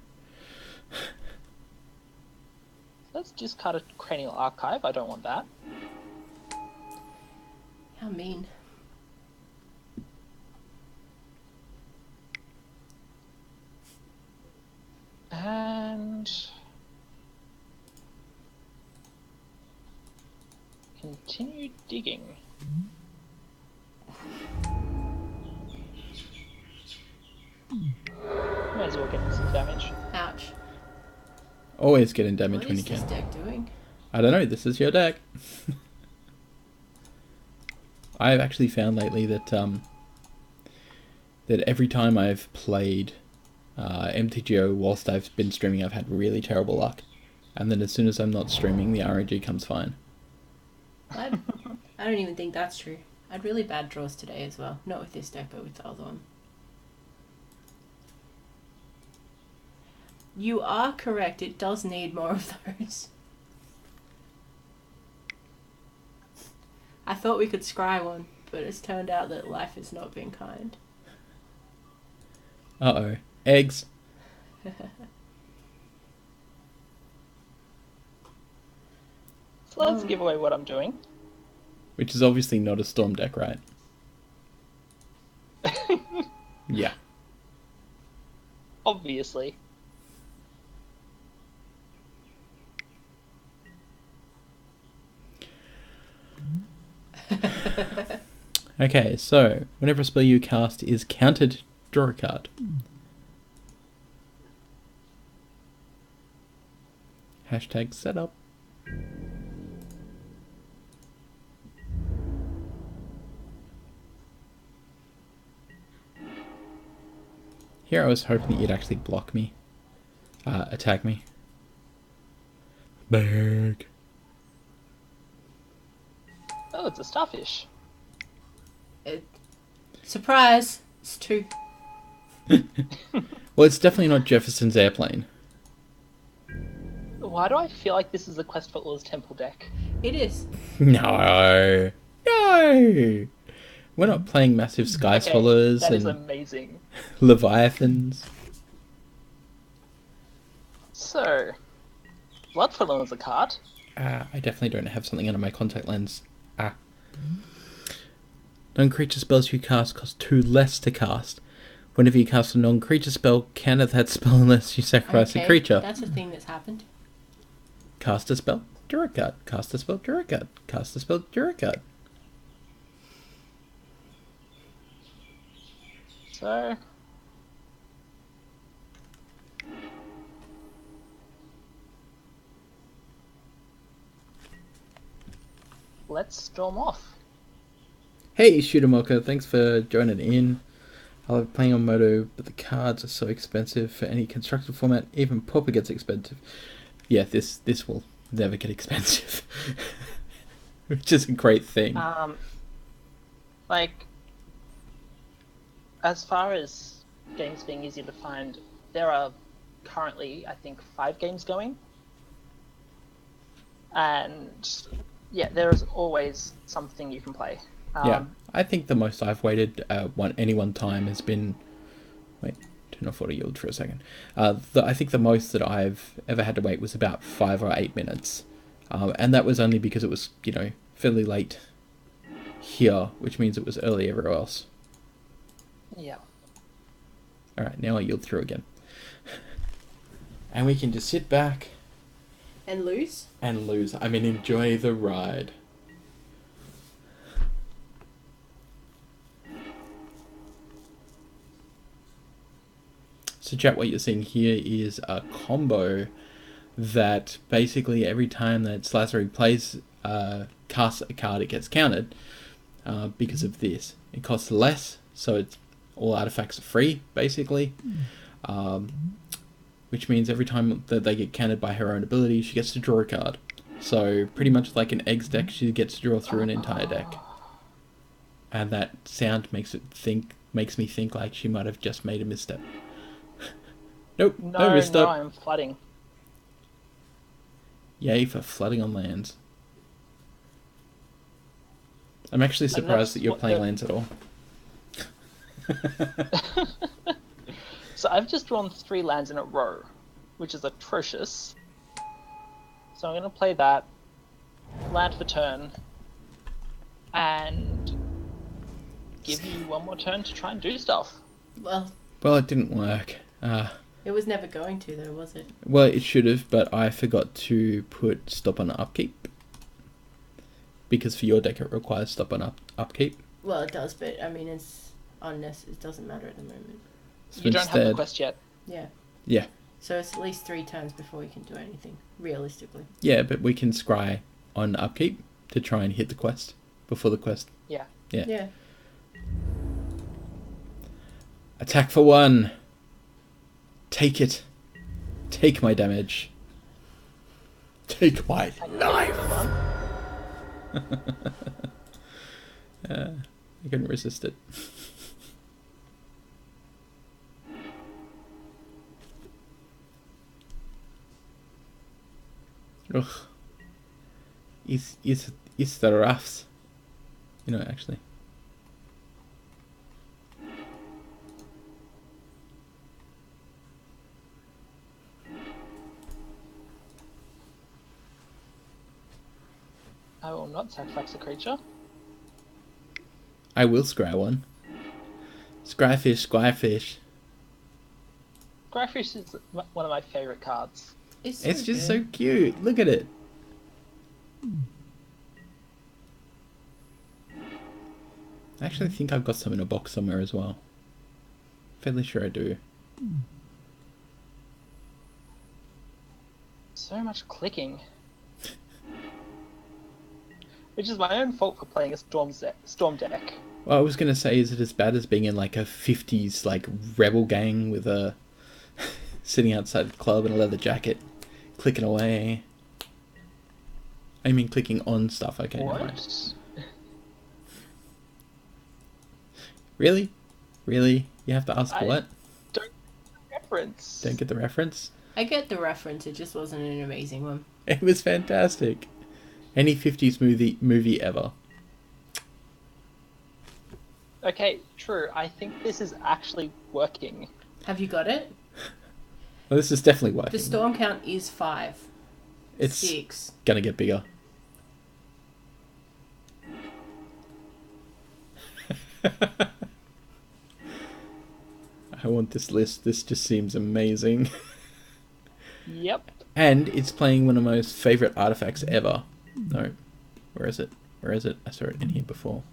Let's just cut a cranial archive. I don't want that. How mean. And continue digging. Might as well get some damage. Ouch. Always getting damage What when is you this can. deck doing? I don't know, this is your deck. I've actually found lately that that every time I've played MTGO whilst I've been streaming, I've had really terrible luck. And then as soon as I'm not streaming, the RNG comes fine. I don't even think that's true. I had really bad draws today as well. Not with this deck, but with the other one. You are correct. It does need more of those. I thought we could scry one, but it's turned out that life has not been kind. Uh-oh. Eggs. So let's give away what I'm doing. Which is obviously not a storm deck, right? Yeah. Obviously. Okay, so whenever a spell you cast is countered, draw a card. Hashtag setup. Here I was hoping that you'd actually block me. Attack me. Berg. Oh, it's a starfish. Surprise! It's 2. Well, it's definitely not Jefferson's airplane. Why do I feel like this is a Quest for Ula's Temple deck? It is. No. No. We're not playing massive sky Okay, swallows that is and amazing. leviathans. So, Bloodfellow is a card. I definitely don't have something under my contact lens. Non-creature spells you cast cost 2 less to cast. Whenever you cast a non-creature spell, counter that spell unless you sacrifice a creature. That's a thing that's happened. Cast a spell, draw a card. Cast a spell, draw a card. Cast a spell, draw a card. So, let's storm off. Hey, Shootermoka, thanks for joining in. I love playing on Moto, but the cards are so expensive for any constructed format. Even Pauper gets expensive. Yeah, this will never get expensive. Which is a great thing. Like, as far as games being easier to find, there are currently, I think, 5 games going. And, yeah, there is always something you can play. Yeah, I think the most I've waited any one time has been... Wait, turn off auto yield for a second. I think the most that I've ever had to wait was about 5 or 8 minutes. And that was only because it was, fairly late here, which means it was early everywhere else. Yeah. Alright, now I yield through again. And we can just sit back... And lose? And lose. I mean, enjoy the ride. So chat, what you're seeing here is a combo that basically every time that Silasary plays, casts a card, it gets countered because of this. It costs less, so it's all artifacts are free, basically. Which means every time that they get countered by her own ability, she gets to draw a card. So pretty much like an eggs deck, she gets to draw through an entire deck. And that sound makes me think like she might have just made a misstep. Nope, no misstep. No, I'm flooding. Yay for flooding on lands. I'm actually surprised that you're playing lands at all. So I've just drawn 3 lands in a row, which is atrocious. So I'm going to play that, land for turn, and give you one more turn to try and do stuff. Well, it didn't work. It was never going to, though, was it? Well, it should have, but I forgot to put stop on upkeep. Because for your deck it requires stop on upkeep. Well, it does, but I mean, it's unnecessary. It doesn't matter at the moment. So you don't have the quest yet. Yeah. Yeah. So it's at least 3 turns before we can do anything, realistically. Yeah, but we can scry on upkeep to try and hit the quest before the quest. Yeah. Yeah. Attack for 1. Take it. Take my damage. Take my life. I couldn't resist it. Ugh. It's the roughs. Actually. I will not sacrifice a creature. I will scry one. Scryfish, Squirefish. Scryfish is one of my favourite cards. It's just so cute. Look at it. I actually think I've got some in a box somewhere as well. Fairly sure I do. So much clicking. Which is my own fault for playing a storm deck. Well, I was going to say, is it as bad as being in like a 50s like rebel gang with a sitting outside the club in a leather jacket, clicking away? I mean, clicking on stuff. Okay, never mind. Really? You have to ask what? Don't get the reference. Don't get the reference? I get the reference. It just wasn't an amazing one. It was fantastic. Any 50s movie ever. Okay, true. I think this is actually working. Have you got it? Well, this is definitely working. The storm count is 5. It's 6. gonna get bigger. I want this list. This just seems amazing. Yep. And it's playing one of my most favourite artifacts ever. No. Where is it? Where is it? I saw it in here before.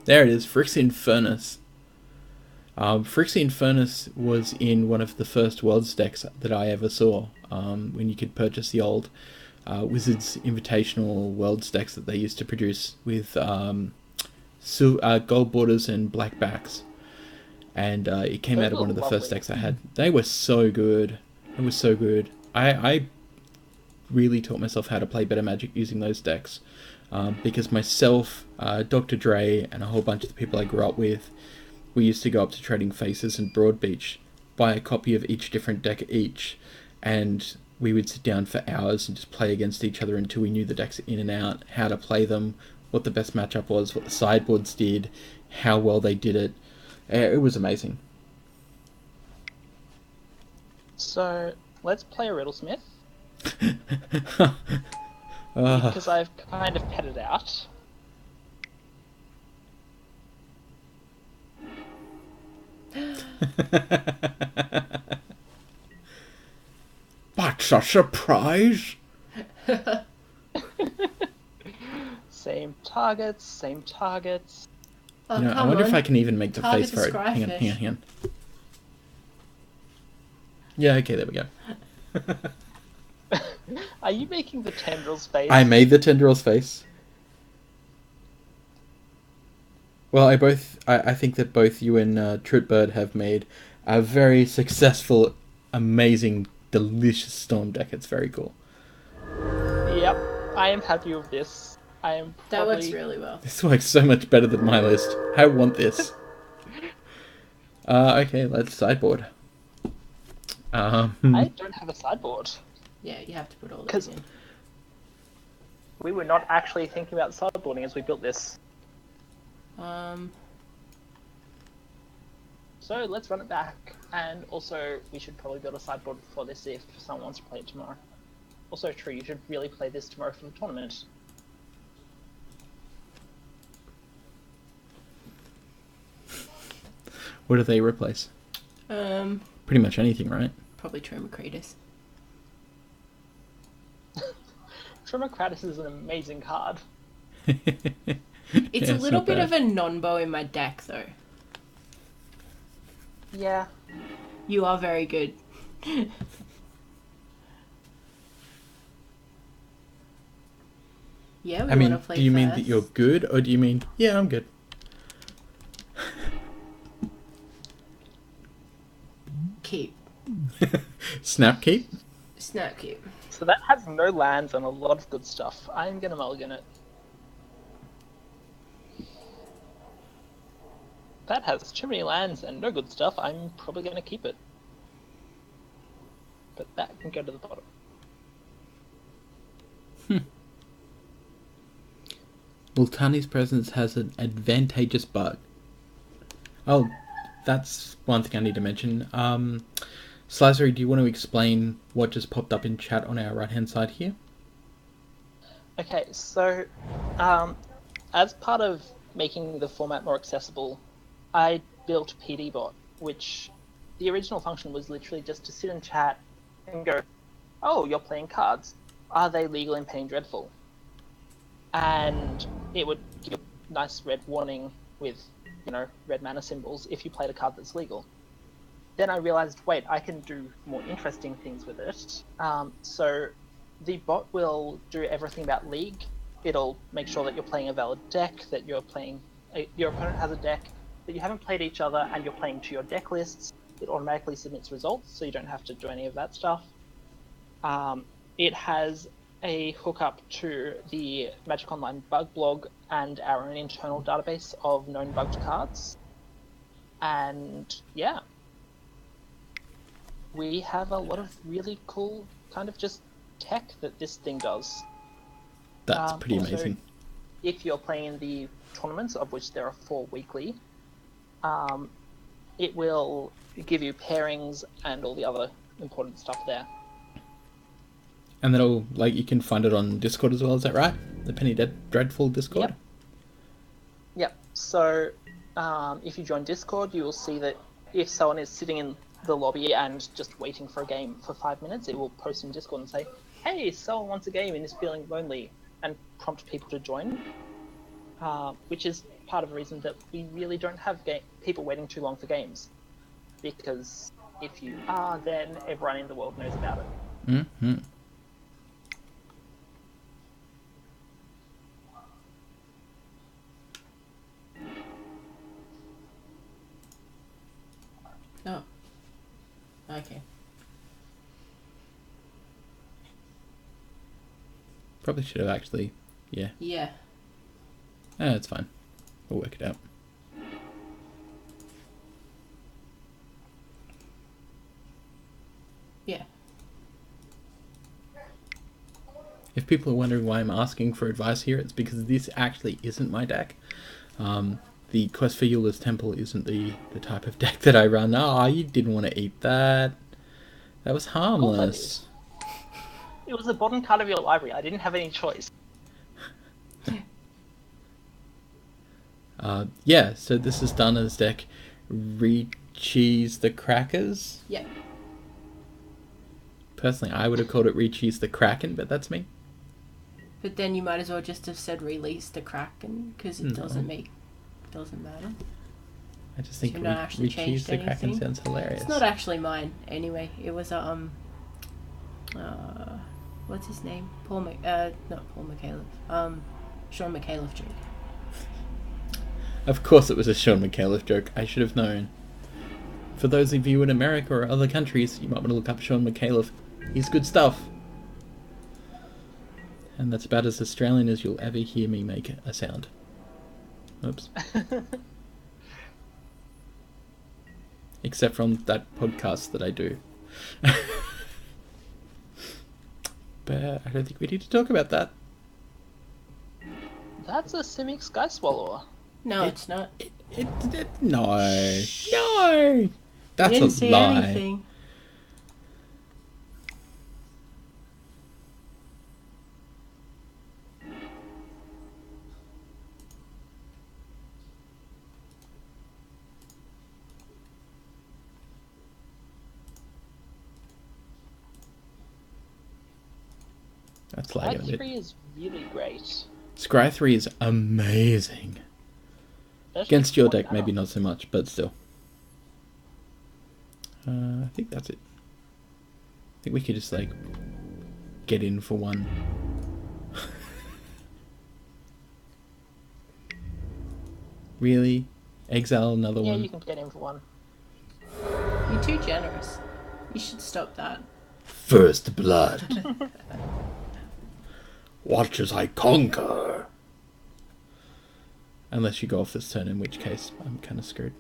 There it is. Phyrexian Furnace. Phyrexian Furnace was in one of the first Worlds decks that I ever saw. When you could purchase the old Wizards Invitational Worlds decks that they used to produce with gold borders and black backs. And it came out of one of the first decks I had. They were so good. It was so good. I really taught myself how to play better Magic using those decks. Because myself, Dr. Dre, and a whole bunch of the people I grew up with, we used to go up to Trading Faces and Broadbeach, buy a copy of each different deck each, and we would sit down for hours and just play against each other until we knew the decks in and out, how to play them, what the best matchup was, what the sideboards did, how well they did it. It was amazing. So let's play a Riddlesmith. Because I've kind of petted out. What's a surprise? Same targets, same targets. Oh, You know, I come wonder on. if I can even make the Target face the for it. Hang on, Scryfish. hang on, hang on. Yeah, okay, there we go. Are you making the tendrils face? I made the tendril's face. Well, I think that both you and Trutbird have made a very successful, amazing, delicious Storm deck. It's very cool. Yep, I am happy with this. I am That probably... works really well. This works so much better than my list. I want this. Okay, let's sideboard. I don't have a sideboard. Yeah, you have to put all Because these in. we were not actually thinking about sideboarding as we built this. So let's run it back. And also, we should probably build a sideboard for this if someone wants to play it tomorrow. Also true, you should really play this tomorrow for the tournament. What do they replace? Pretty much anything, right? Probably Tromacratus. Tromacratus is an amazing card. It's a little bit of a non-bow in my deck, though. Yeah. You are very good. Yeah, we I mean, want to play do you mean first. that you're good, or do you mean, yeah, I'm good? Keep. Snap keep? Snap keep. So that has no lands and a lot of good stuff. I'm gonna mulligan it. That has too many lands and no good stuff. I'm probably gonna keep it. But that can go to the bottom. Multani's presence has an advantageous bug. Oh, that's one thing I need to mention. Silasary, do you want to explain what just popped up in chat on our right-hand side here? Okay, so as part of making the format more accessible, I built PDBot, which the original function was literally just to sit and chat and go, oh, you're playing cards. Are they legal in Penny Dreadful? And it would give a nice red warning with, you know, red mana symbols if you played a card that's legal. Then I realized, wait, I can do more interesting things with it. So the bot will do everything about League. It'll make sure that you're playing a valid deck, that you're playing, your opponent has a deck, that you haven't played each other, and you're playing to your deck lists. It automatically submits results, so you don't have to do any of that stuff. It has a hookup to the Magic Online bug blog and our own internal database of known bugged cards. And yeah, we have a lot of really cool kind of just tech that this thing does. That's pretty also, amazing. If you're playing in the tournaments, of which there are 4 weekly, it will give you pairings and all the other important stuff there. And that'll, like, you can find it on Discord as well, is that right? The Penny Dreadful Discord? Yep. So, if you join Discord, you will see that if someone is sitting in the lobby and just waiting for a game for 5 minutes, it will post in Discord and say, hey, someone wants a game and is feeling lonely, and prompt people to join, which is part of the reason that we really don't have people waiting too long for games. Because if you are, then everyone in the world knows about it. Mm-hmm. Oh. Okay. Probably should have actually, yeah. Yeah. It's fine. We'll work it out. Yeah. If people are wondering why I'm asking for advice here, it's because this actually isn't my deck. The Quest for Eula's Temple isn't the type of deck that I run. Ah, you didn't want to eat that. That was harmless. It was the bottom card of your library. I didn't have any choice. Yeah, so this is done as deck Re-Cheese the Crackers. Yeah. Personally, I would have called it Re-Cheese the Kraken, but that's me. But then you might as well just have said release the Kraken, because it doesn't matter. I just think You've not actually Re-Cheese the changed Kraken anything. sounds hilarious. It's not actually mine, anyway. It was what's his name? Not Paul McCaleb. Sean McCaleb joke. Of course it was a Sean McCaleb joke. I should have known. For those of you in America or other countries, you might want to look up Sean McCaleb. He's good stuff. And that's about as Australian as you'll ever hear me make a sound. Oops. Except from that podcast that I do. But I don't think we need to talk about that. That's a Simic Sky Swallower. No, it's not. No. No! That's I didn't a say lie. anything. That's lagging a bit. 3 is really great. Scry 3 is amazing. That's Against your just deck, one maybe mana. not so much, but still. I think that's it. I think we could just, like, get in for one. Really? Exile another Yeah, one? you can get in for one. You're too generous. You should stop that. First blood. Watch as I conquer. Unless you go off this turn, in which case I'm kind of screwed.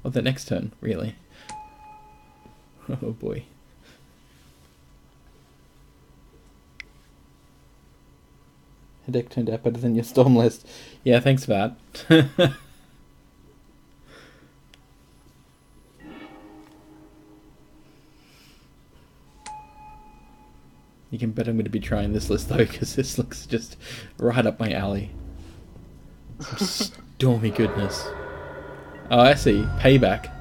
Or the next turn, really. Oh boy. Her deck turned out better than your Storm list. Yeah, thanks for that. You can bet I'm going to be trying this list though, because this looks just right up my alley. Some stormy goodness. Oh, I see. Payback.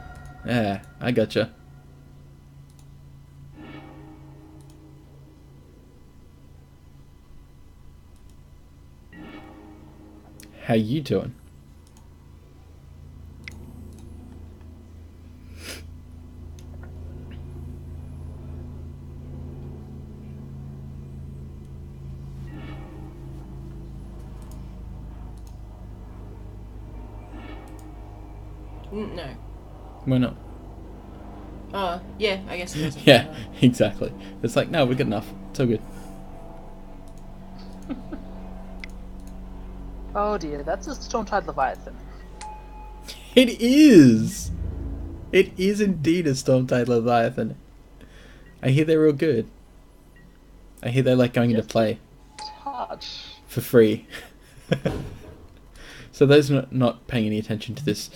Yeah, I gotcha. How you doing? No. Why not? Oh, yeah, I guess it doesn't Yeah, matter. exactly. It's like, no, we're good enough. It's all good. Oh dear, that's a Stormtide Leviathan. It is! It is indeed a Stormtide Leviathan. I hear they're real good. I hear they like going into Just play Touch. for free. So those not paying any attention to this.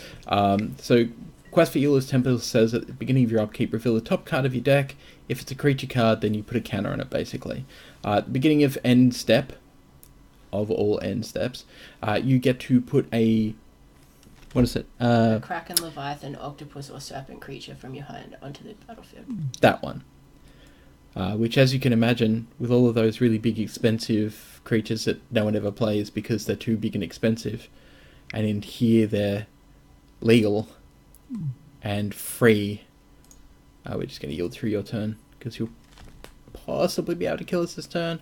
So Quest for Eula's Temple says at the beginning of your upkeep, reveal the top card of your deck. If it's a creature card, then you put a counter on it, basically. At the beginning of end step, of all end steps, you get to put a... What is it? A Kraken, Leviathan, Octopus, or Serpent creature from your hand onto the battlefield. That one. Which, as you can imagine, with all of those really big, expensive creatures that no one ever plays because they're too big and expensive, and in here they're legal and free, we're just going to yield through your turn, because you'll possibly be able to kill us this turn.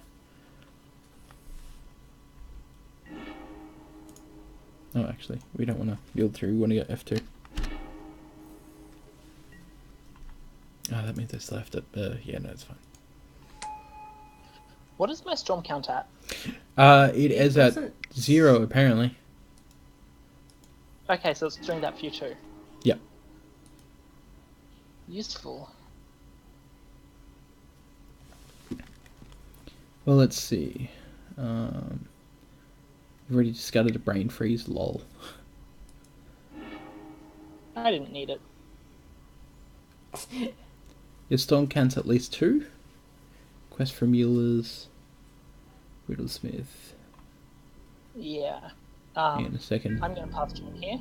Oh, actually, we don't want to yield through, we want to get F2. Oh, that means I still have to... yeah, no, it's fine. What is my storm count at? It is at 0, apparently. Okay, so it's doing that for you too. Yep. Useful. Well, let's see. You've already discarded a brain freeze, lol. I didn't need it. Your storm counts at least 2. Quest for Mueller's. Riddlesmith. Yeah. In a second. I'm going to pass turn here.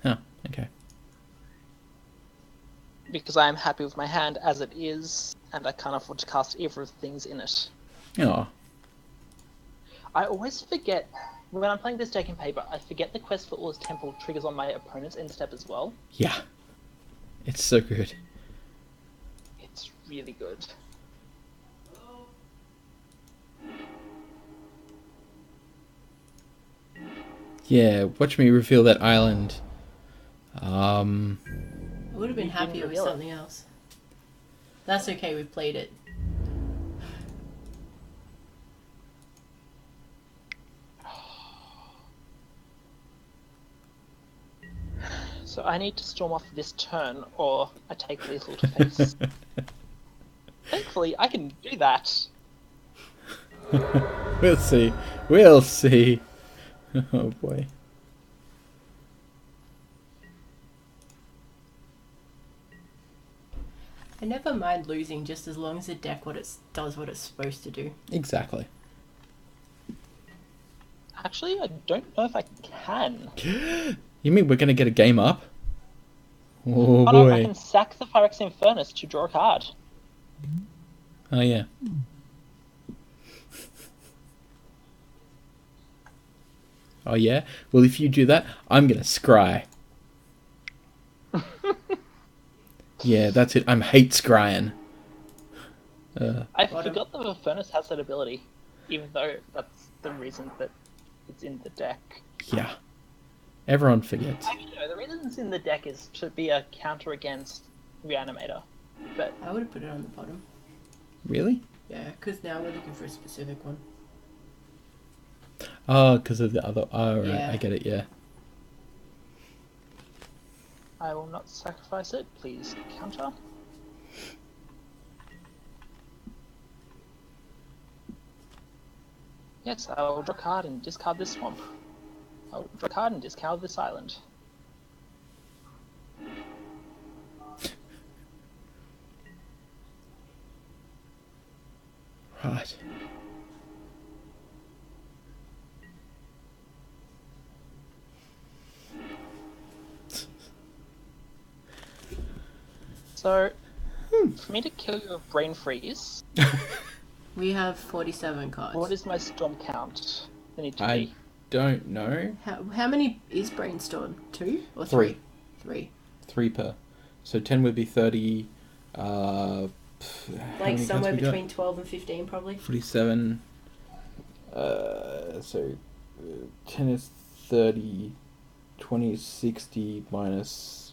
Huh, okay. Because I am happy with my hand as it is, and I can't afford to cast either of the things in it. Oh. I always forget, when I'm playing this deck in paper, I forget the Quest for Eula's Temple triggers on my opponent's end step as well. Yeah. It's so good. It's really good. Yeah, watch me reveal that island. I would have been You happier didn't with reveal it. something else. That's okay, we've played it. So I need to storm off this turn, or I take lethal to face. Thankfully, I can do that. We'll see. We'll see. Oh boy. I never mind losing just as long as the deck does what it's supposed to do. Exactly. Actually, I don't know if I can. You mean we're gonna get a game up? Oh Oh no, I boy. can sack the Phyrexian Furnace to draw a card. Oh yeah. Oh yeah? Well, if you do that, I'm gonna scry. Yeah, that's it. I'm hate scrying. I Bottom. forgot that the Furnace has that ability, even though that's the reason that it's in the deck. Yeah. Everyone forgets. Actually, no, the reason it's in the deck is to be a counter against Reanimator. But I would have put it on the bottom. Really? Yeah, because now we're looking for a specific one. Oh, because of the other... Oh, right. Yeah. I get it, yeah. I will not sacrifice it. Please counter. Yes, I will draw a card and discard this swamp. I will draw a card and discard this island. Right. So, for me to kill you with Brain Freeze, We have 47 cards. what is my storm count? They need to I be. don't know. How many is Brainstorm? 2 or 3. 3. 3 per. So 10 would be 30. How Like many somewhere cards we got? between 12 and 15 probably. 47. 10 is 30. 20 is 60 minus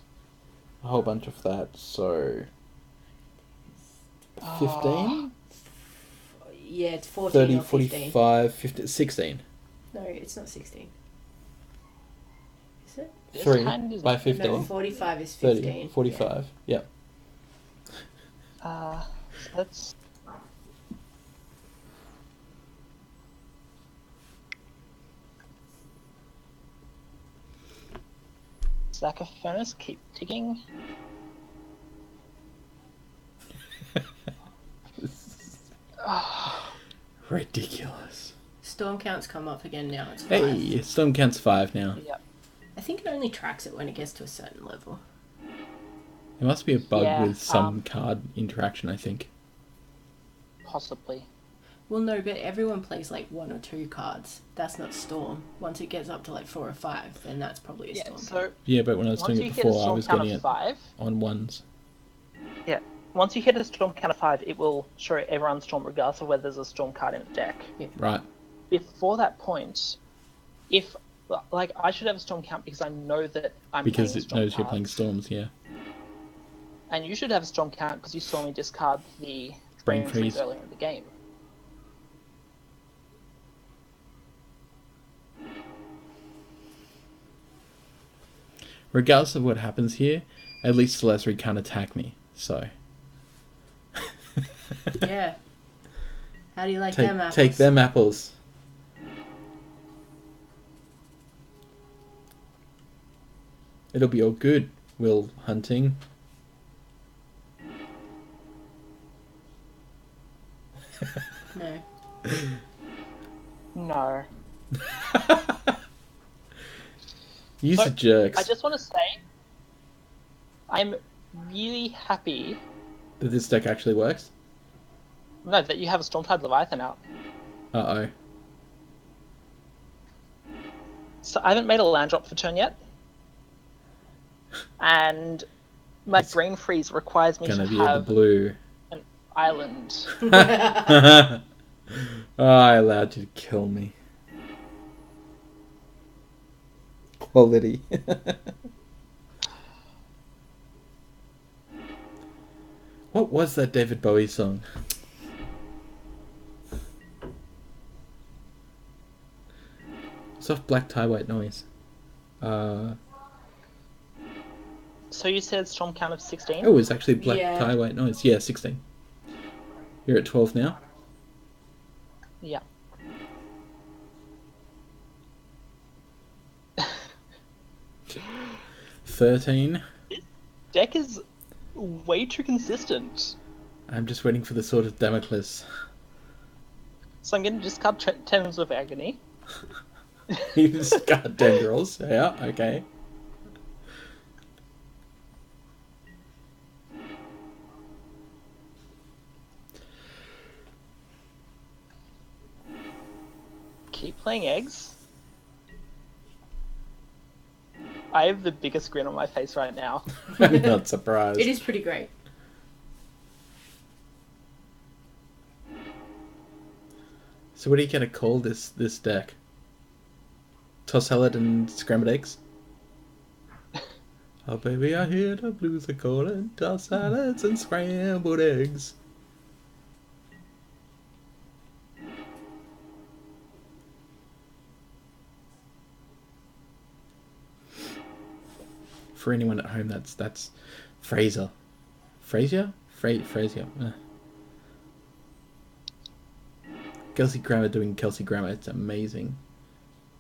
a whole bunch of that. So 15? Yeah, it's 14 30, or 15. 45, 50, 16. No, it's not 16. Is it? This 3 hand is by not- 15. No, 45 is 30, 15. 45. Yeah. That's. Sack a furnace, keep digging. Ridiculous. Storm counts come up again now. It's 5. Hey, Storm counts 5 now. Yep. I think it only tracks it when it gets to a certain level. There must be a bug Yeah, with some card interaction, I think. Possibly. Well, no, but everyone plays like 1 or 2 cards. That's not Storm. Once it gets up to like 4 or 5, then that's probably a Yeah, Storm so count. Yeah, but when I was once doing you it hit a before, I storm was count getting of it 5, on 1s. once you hit a storm count of 5, it will show everyone's storm regardless of whether there's a storm card in the deck. Yeah. Right. Before that point, if like I should have a storm count because I know that I'm Because playing it storm knows you're playing cards. Storms, yeah. And you should have a storm count because you saw me discard the Brain brain freeze. freeze earlier in the game. Regardless of what happens here, at least Silasary can't attack me, so... Yeah. How do you like them apples? Take them apples. It'll be all good, Will Hunting. No. No. Use So, the jerks. I just want to say, I'm really happy That this deck actually works? that you have a Stormtide Leviathan out. Uh-oh. So I haven't made a land drop for turn yet. And my It's brain freeze requires me to Gonna be in the have blue. an island. Oh, I allowed you to kill me. Quality. What was that David Bowie song? Soft black tie white noise. So you said storm count of 16? Oh, it's actually black Yeah. tie white noise. Yeah, 16. You're at 12 now? Yeah. $13. Deck is way too consistent. I'm just waiting for the sword of Damocles. So I'm going to discard Tendrils of Agony. You just got tendrils. Yeah, okay. Keep playing eggs. I have the biggest grin on my face right now. I'm not surprised. It is pretty great. So what are you gonna call this deck? Toss salad and scrambled eggs? Oh baby, I hear the blues are calling. Toss salads and scrambled eggs. For anyone at home, that's Fraser. Frasier? Frasier. Kelsey Grammer doing Kelsey Grammer. It's amazing.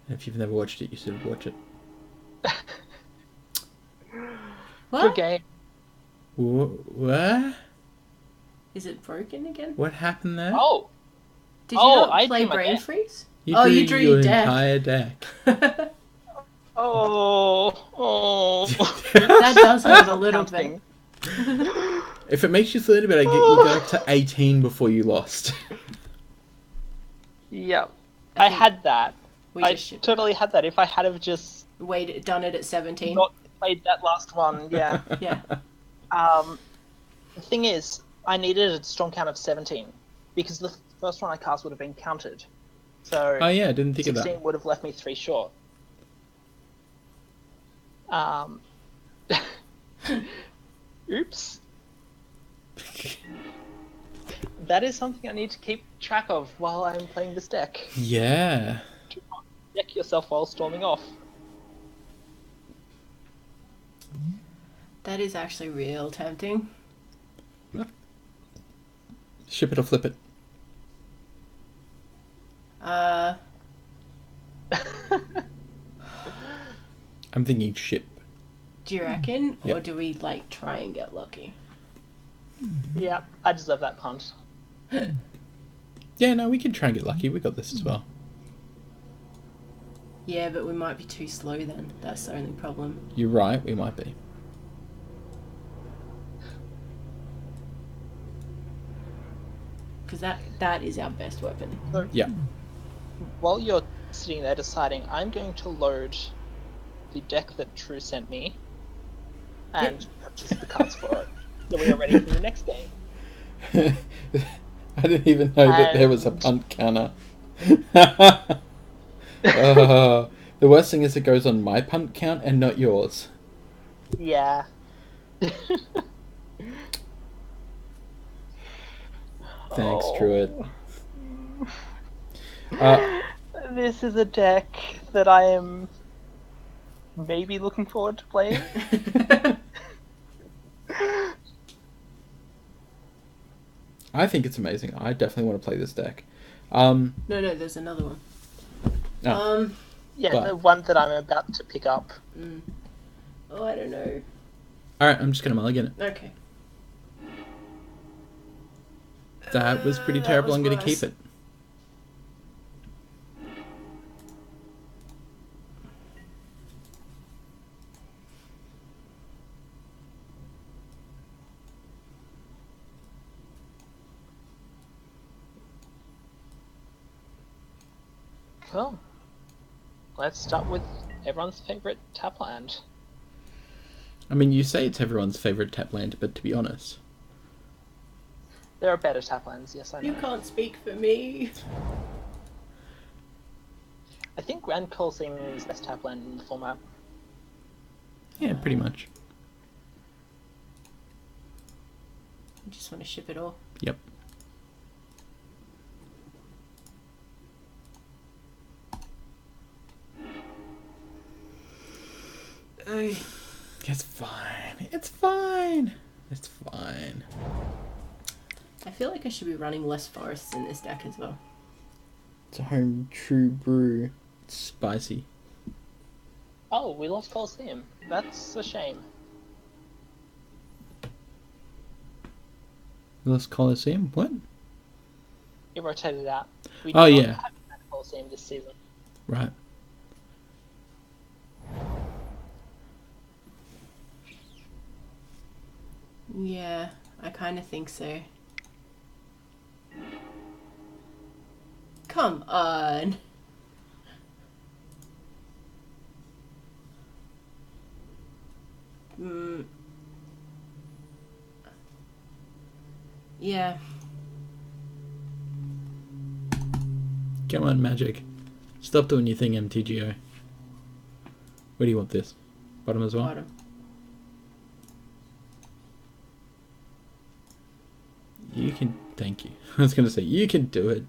And if you've never watched it, you should watch it. Good What? game. What? Is it broken again? What happened there? Oh! Did you Oh, not I play drew my Brain deck. Freeze? You Oh, drew you drew your your deck. entire deck. Oh. That does hurt a little Counting. bit. If it makes you feel any better, you go up to 18 before you lost. Yep. I I think had that. We I just should totally had that if I had have just done it at 17. not played that last one. Yeah. Yeah. The thing is, I needed a strong count of 17 because the first one I cast would have been counted. So Oh yeah, I didn't think of 16 that. would have left me 3 short. Oops. That is something I need to keep track of while I'm playing this deck. Yeah. Do not deck yourself while storming off. That is actually real tempting. Ship it or flip it. I'm thinking ship. Do you reckon? Yep. Or do we, like, try and get lucky? Yeah, I deserve that punt. Yeah, no, we can try and get lucky. We got this as well. Yeah, but we might be too slow then. That's the only problem. You're right, we might be. Because that is our best weapon. So, Yeah. while you're sitting there deciding, I'm going to load the deck that True sent me and purchase the cards for it. So we are ready for the next game. I didn't even know that there was a And- punt counter. The worst thing is it goes on my punt count and not yours. Yeah. Thanks, Oh. Druid. This is a deck that I am maybe looking forward to playing. I think it's amazing. I definitely want to play this deck. No, No, there's another one. Oh. Yeah, But- the one that I'm about to pick up. Oh, I don't know. Alright, I'm just going to mulligan it. Okay. That was pretty That terrible. was I'm going to worse. keep it. Cool. Let's start with everyone's favorite tap land. I mean, you say it's everyone's favourite tap land, but to be honest... There are better tap lands, yes I know. You can't speak for me. I think Grand Coliseum is the best tap land in the format. Yeah, pretty much. I just want to ship it all. Yep. It's fine. It's fine. It's fine. I feel like I should be running less forests in this deck as well. It's a home true brew. It's spicy. Oh, we lost Coliseum. That's a shame. Lost Coliseum? What? It rotated out. We Oh, did not yeah. have Grand Coliseum this season. Right. Yeah, I kind of think so. Come on. Yeah. Come on, Magic. Stop doing your thing, MTGO. Where do you want this? Bottom as well? Bottom. You can... Thank you. I was going to say, you can do it.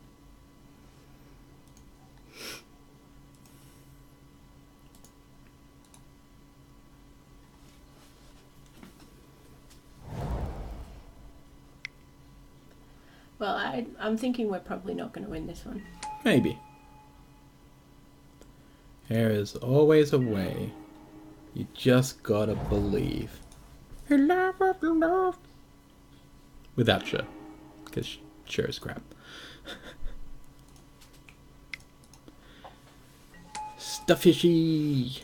Well, I'm thinking we're probably not going to win this one. Maybe. There is always a way. You just gotta believe. Without Cher. Because Cher is crap. Stuffishy!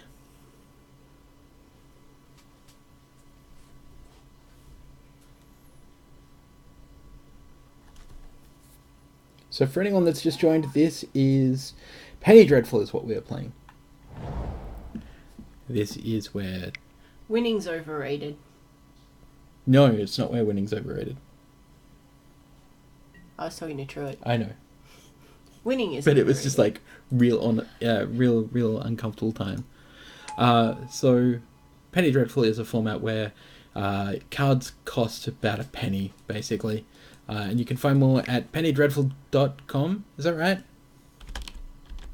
So for anyone that's just joined, this is Penny Dreadful is what we are playing. This is where... Winning's overrated. No, it's not where winning's overrated. I was talking to Truett. I know. Winning is But it was overrated. just like real uncomfortable time. So Penny Dreadful is a format where cards cost about a penny, basically. And you can find more at pennydreadful.com. Is that right?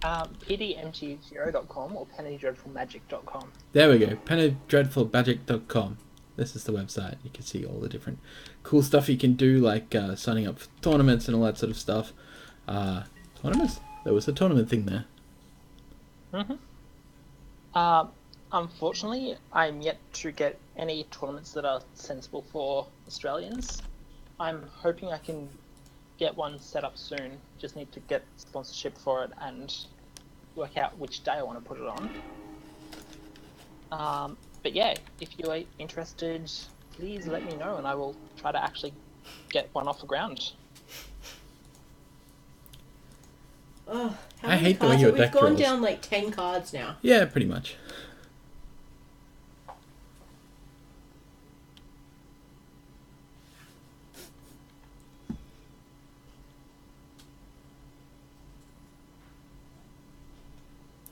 pdmtgo.com or pennydreadfulmagic.com. There we go. pennydreadfulmagic.com. This is the website. You can see all the different cool stuff you can do, like signing up for tournaments and all that sort of stuff. Tournaments? There was a tournament thing there. Mm-hmm. Unfortunately, I'm yet to get any tournaments that are sensible for Australians. I'm hoping I can get one set up soon. Just need to get sponsorship for it and work out which day I want to put it on. But yeah, if you are interested, please let me know and I will try to actually get one off the ground. Oh, how I many hate the way cards? your We've deck gone draws. down like 10 cards now. Yeah, pretty much.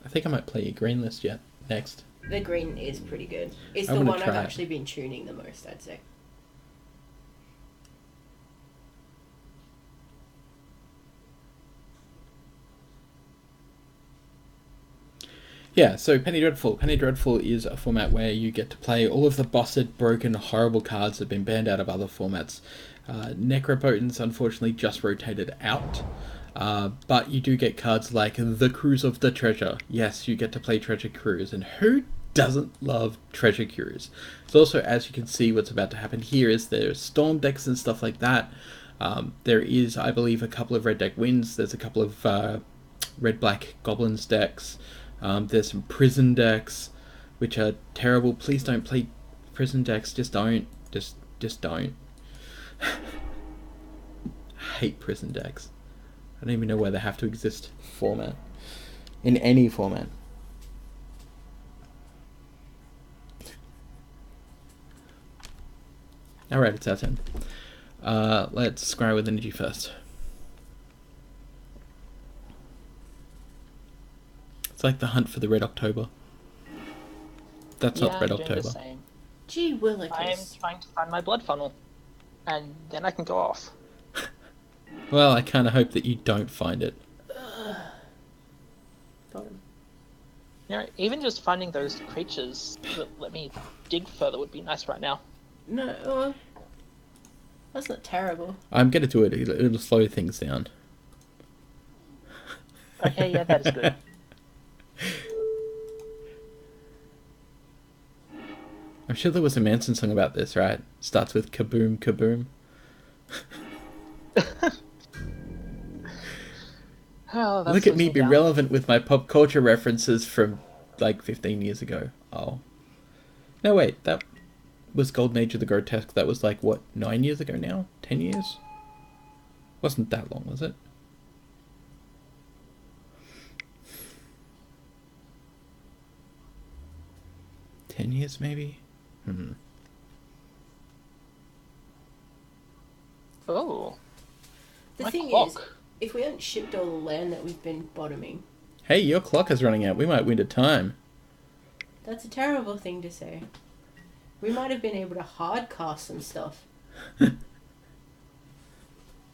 I think I might play your green list yet next. The green is pretty good. It's I the wanna one I've try it. actually been tuning the most, I'd say. Yeah, so Penny Dreadful. Penny Dreadful is a format where you get to play all of the busted, broken, horrible cards that have been banned out of other formats. Necropotence, unfortunately, just rotated out. But you do get cards like the Cruise of the Treasure. Yes, you get to play Treasure Cruise, and who doesn't love Treasure Cruise? So also, as you can see, what's about to happen here is there's Storm decks and stuff like that. There is, I believe, a couple of red deck wins. There's a couple of red-black Goblins decks. There's some Prison decks, which are terrible. Please don't play Prison decks. Just don't. Just don't. I hate Prison decks. I don't even know why they have to exist format. In any format. Alright, it's our turn. Let's scry with energy first. It's like the hunt for the Red October. That's not Red I'm doing the October. same. Gee willikers. I am trying to find my blood funnel, and then I can go off. Well, I kind of hope that you don't find it. You know, even just finding those creatures that let me dig further would be nice right now. No, well, that's not terrible. I'm going to do it. It'll slow things down. Okay, yeah, that is good. I'm sure there was a Manson song about this, right? Starts with kaboom, kaboom. Oh, that Look at slows me be down. relevant with my pop culture references from like 15 years ago. Oh. No, wait, that was Golden Age of the Grotesque. That was like, what, 9 years ago now? 10 years? Wasn't that long, was it? $10 years, maybe? Oh, The my thing clock. is, if we hadn't shipped all the land that we've been bottoming, Hey, your clock is running out. We might win to time. that's a terrible thing to say. We might have been able to hard cast some stuff.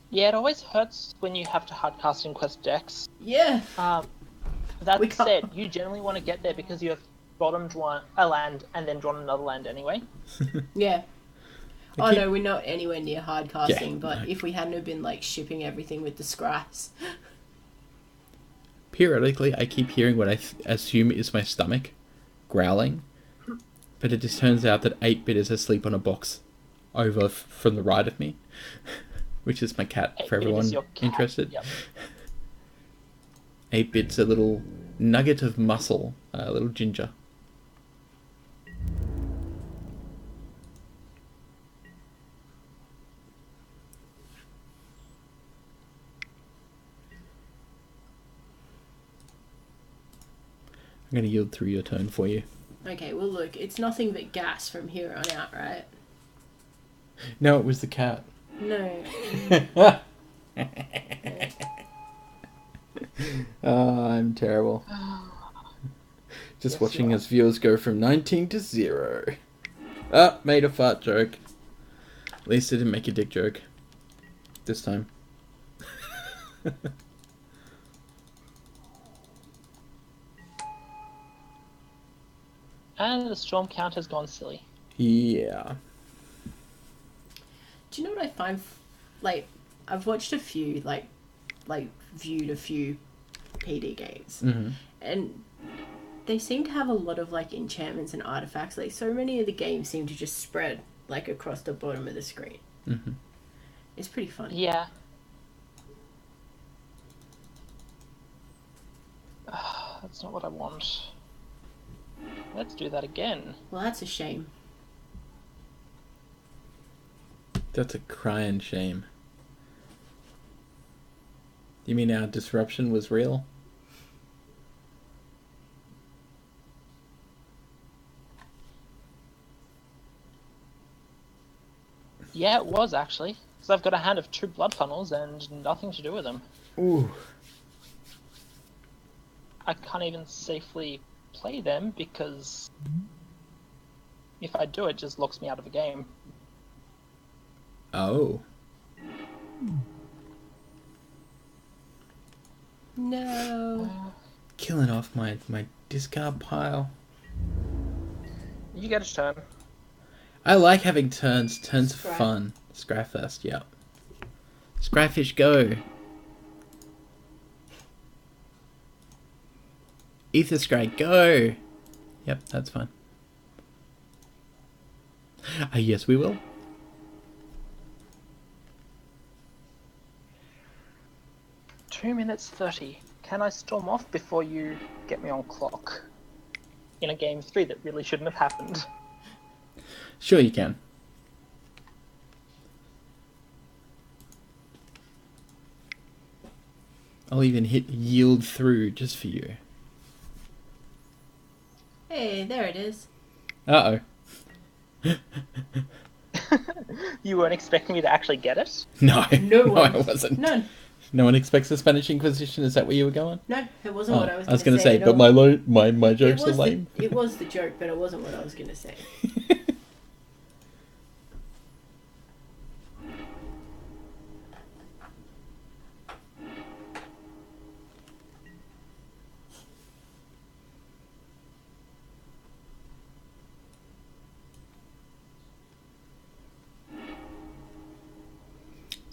Yeah, it always hurts when you have to hardcast in quest decks. Yeah. That We can't- said, you generally want to get there because you have bottomed a land and then drawn another land anyway. Yeah. I Oh keep- no, we're not anywhere near hard casting, Yeah, but no. if we hadn't have been like shipping everything with the scraps. Periodically, I keep hearing what I assume is my stomach growling, but it just turns out that 8-Bit is asleep on a box over from the right of me, which is my cat, for 8-Bit is everyone your cat, interested. yep. 8-Bit's a little nugget of muscle, a little ginger. I'm going to yield through your turn for you. Okay, well look, it's nothing but gas from here on out, right? No, it was the cat. No. Oh, I'm terrible. Just Yes, watching you are. as viewers go from 19 to 0. Ah, made a fart joke. At least I didn't make a dick joke. This time. And the storm count has gone silly. Yeah. Do you know what I find? Like, I've watched a few, viewed a few PD games, Mm-hmm. and they seem to have a lot of like enchantments and artifacts. Like so many of the games seem to just spread like across the bottom of the screen. Mm-hmm. It's pretty fun. Yeah. That's not what I want. Let's do that again. Well, that's a shame. That's a crying shame. You mean our disruption was real? Yeah, it was actually. Because I've got a hand of 2 blood funnels and nothing to do with them. Ooh. I can't even safely play them because if I do, it just locks me out of the game. Oh. No. Killing off my discard pile. You get a turn. I like having turns. Turns are Scry. fun. Scry first, yeah. Scryfish, go. Ether Scry, go. Yep, that's fine. Yes, we will. Two minutes 30. Can I storm off before you get me on clock? In a game 3 that really shouldn't have happened. Sure you can. I'll even hit yield through just for you. Hey, there it is. Uh-oh. You weren't expecting me to actually get it? No, No no, one. I wasn't. None. No one expects the Spanish Inquisition. Is that where you were going? No, it wasn't what I was going going to say, at but all. my jokes are lame. It was the joke, but it wasn't what I was going to say.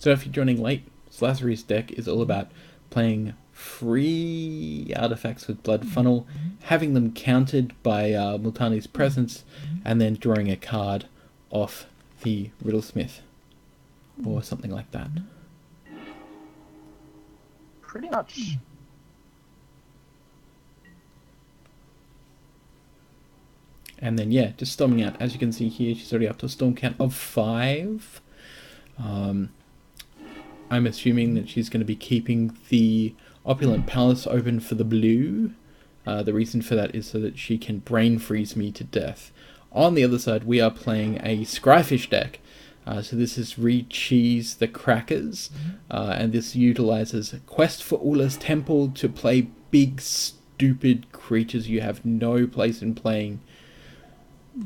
So if you're joining late, Silasary's deck is all about playing free artifacts with Blood Funnel, having them countered by Multani's Presence, and then drawing a card off the Riddlesmith, or something like that. Pretty much. And then, yeah, just storming out. As you can see here, she's already up to a storm count of 5. I'm assuming that she's going to be keeping the Opulent Palace open for the blue. The reason for that is so that she can brain freeze me to death. On the other side, we are playing a Scryfish deck. So this is Re-Cheese the Crackers. And this utilizes Quest for Ula's Temple to play big, stupid creatures you have no place in playing.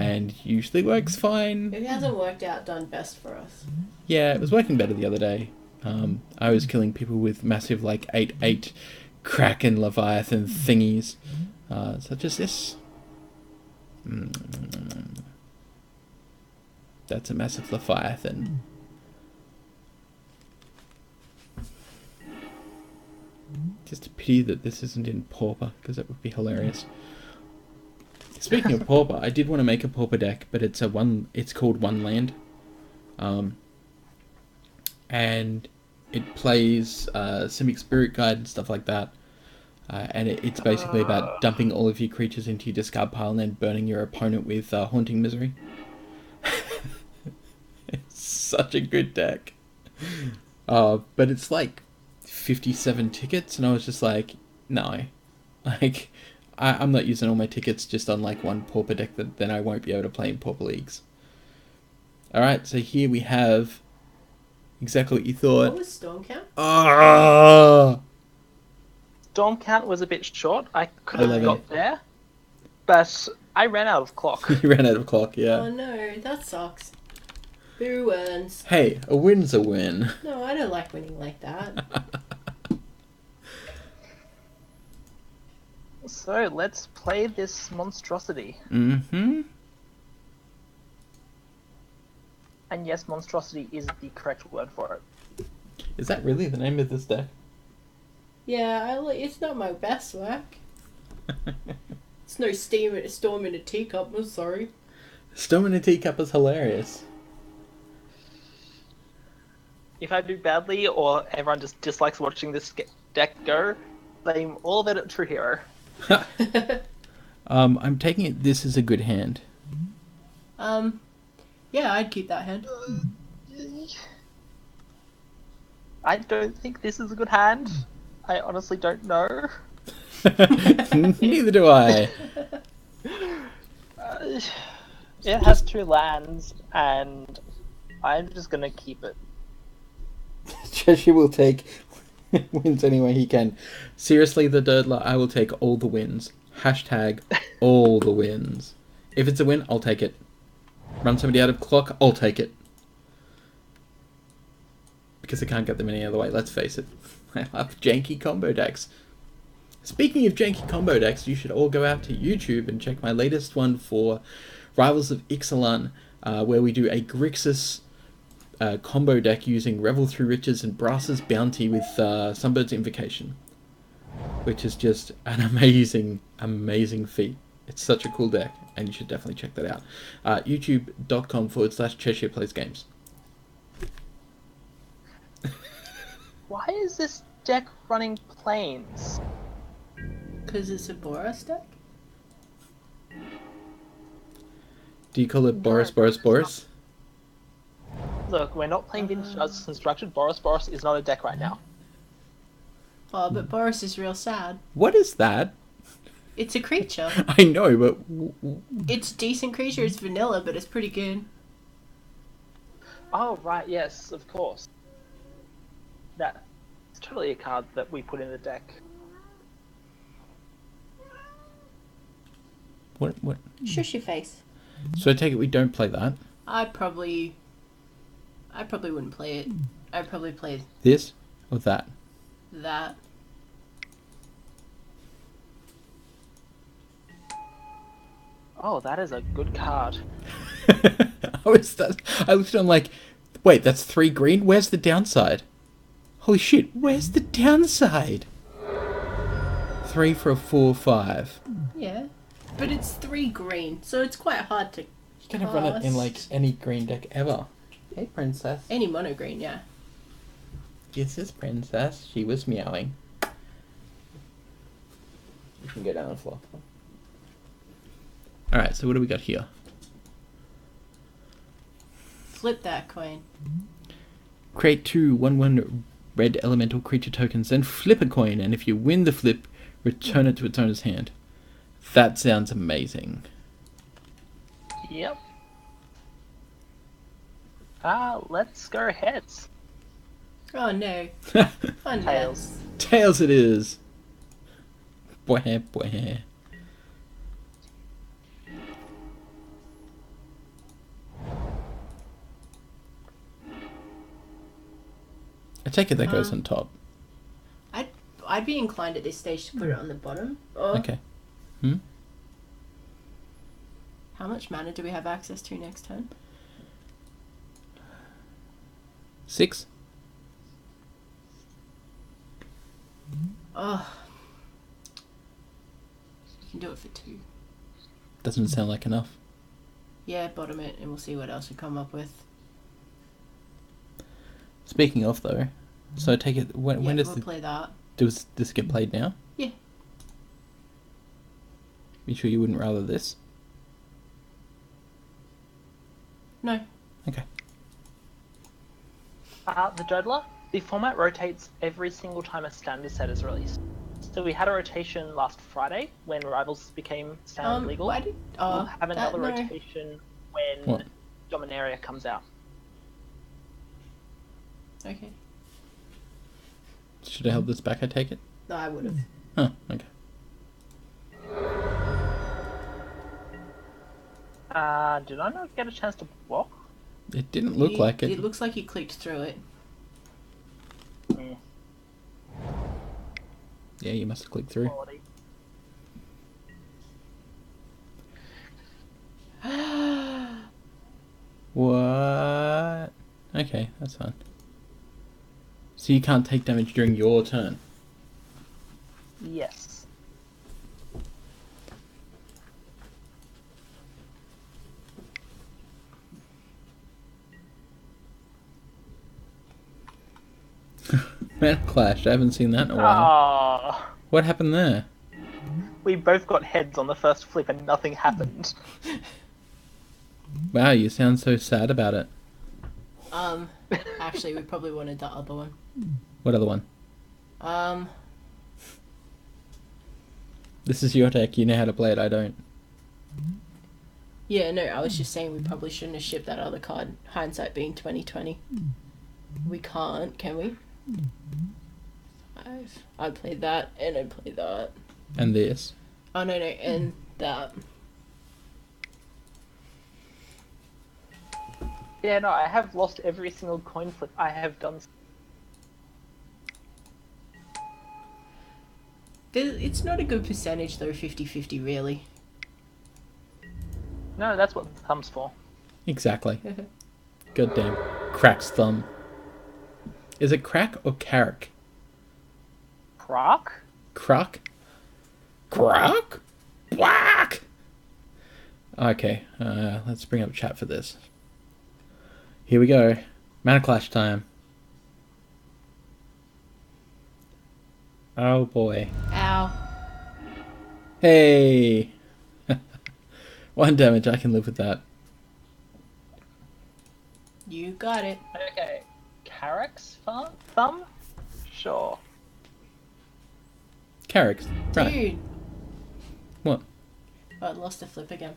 And usually works fine. It hasn't worked out done best for us. Yeah, it was working better the other day. I was killing people with massive, like, 8/8 Kraken Leviathan thingies, such as this. That's a massive Leviathan. Just a pity that this isn't in Pauper, because that would be hilarious. Speaking of Pauper, I did want to make a Pauper deck, but it's called One Land. And it plays Simic Spirit Guide and stuff like that. And it's basically about dumping all of your creatures into your discard pile and then burning your opponent with Haunting Misery. It's such a good deck. But it's like 57 tickets, and I was just like, no. Like, I'm not using all my tickets just on like one Pauper deck that then I won't be able to play in Pauper Leagues. Alright, so here we have exactly what you thought. What was Storm Count? Storm count was a bit short. I could have 11. got there, but I ran out of clock. You ran out of clock, yeah. Oh no, that sucks. Boo wins. Hey, a win's a win. No, I don't like winning like that. So let's play this monstrosity. Mm-hmm. And yes, monstrosity is the correct word for it. Is that really the name of this deck? Yeah, it's not my best work. It's no storm in a teacup. I'm sorry. Storm in a Teacup is hilarious. If I do badly or everyone just dislikes watching this deck go, blame all of it at True Hero. I'm taking it this is a good hand. Yeah, I'd keep that hand. I don't think this is a good hand. I honestly don't know. Neither do I. It has 2 lands, and I'm just gonna keep it. Cheshire will take wins any way he can. Seriously, the Durdler, I will take all the wins. Hashtag all the wins. If it's a win, I'll take it. Run somebody out of clock, I'll take it. Because I can't get them any other way, let's face it. I love janky combo decks. Speaking of janky combo decks, you should all go out to YouTube and check my latest one for Rivals of Ixalan, where we do a Grixis combo deck using Revel Through Riches and Brass's Bounty with Sunbird's Invocation, which is just an amazing, amazing feat. It's such a cool deck, and you should definitely check that out. YouTube.com/Cheshire Plays Games. Why is this deck running planes? Because it's a Boros deck? Do you call it Boris, Boris, Boris? Look, we're not playing Vintage as constructed. Boros is not a deck right now. Oh, but Boros is real sad. What is that? It's a creature. I know, but... It's a decent creature. It's vanilla, but it's pretty good. Oh, right, yes, of course. That's totally a card that we put in the deck. What? Shush your face. So I take it we don't play that? I probably wouldn't play it. I'd probably play This? Or that? that. Oh, that is a good card. I looked at him like, wait, that's 3 green? Where's the downside? Holy shit, where's the downside? 3 for a 4/5. Yeah. But it's 3 green, so it's quite hard to You can run it in like any green deck ever. Hey, princess. any mono green, yeah. This is princess. She was meowing. You can go down the floor. Alright, so what do we got here? Flip that coin. Create 2 1/1 red elemental creature tokens, then flip a coin, and if you win the flip, return it to its owner's hand. That sounds amazing. Yep. Let's go heads. Oh no. Fun Tails. Tails it is. Boy, boy. I take it that goes on top. I'd be inclined at this stage to put it on the bottom. Or Okay. how much mana do we have access to next turn? 6? Oh. You can do it for 2. Doesn't sound like enough. Yeah, bottom it, and we'll see what else we come up with. Speaking of though, so I take it when does we'll play that. does this get played now? Yeah. You sure you wouldn't rather this? No. Okay. The Jodler, the format rotates every single time a standard set is released. So we had a rotation last Friday when Rivals became standard legal. We'll have another rotation when Dominaria comes out. Okay. Should I hold this back, I take it? No, I would have. Oh, okay. Did I not get a chance to block? It didn't look like it. It looks like you clicked through it. Mm. Yeah, you must have clicked through. Quality. What? Okay, that's fine. So you can't take damage during your turn? Yes. Mana Clash, I haven't seen that in a while. Ah, What happened there? we both got heads on the first flip and nothing happened. Wow, you sound so sad about it. Actually, we probably wanted the other one. What other one? Um, This is your deck, you know how to play it, I don't. yeah, no, I was just saying we probably shouldn't have shipped that other card. Hindsight being 2020. We can't, can we? I played that, and I played that. And this. Oh, no, and that. Yeah, no, I have lost every single coin flip I have done. It's not a good percentage, though, 50-50, really. No, that's what the thumb's for. Exactly. Goddamn. Crack's thumb. Is it crack or carrick? Croc? Crack? Crack? Whack! Okay, let's bring up chat for this. Here we go. Mana Clash time. Oh boy. Ow. Hey! 1 damage, I can live with that. You got it. Okay. Carrick's thumb? Sure. Carrick's. Right. Dude. What? Oh, I lost the flip again.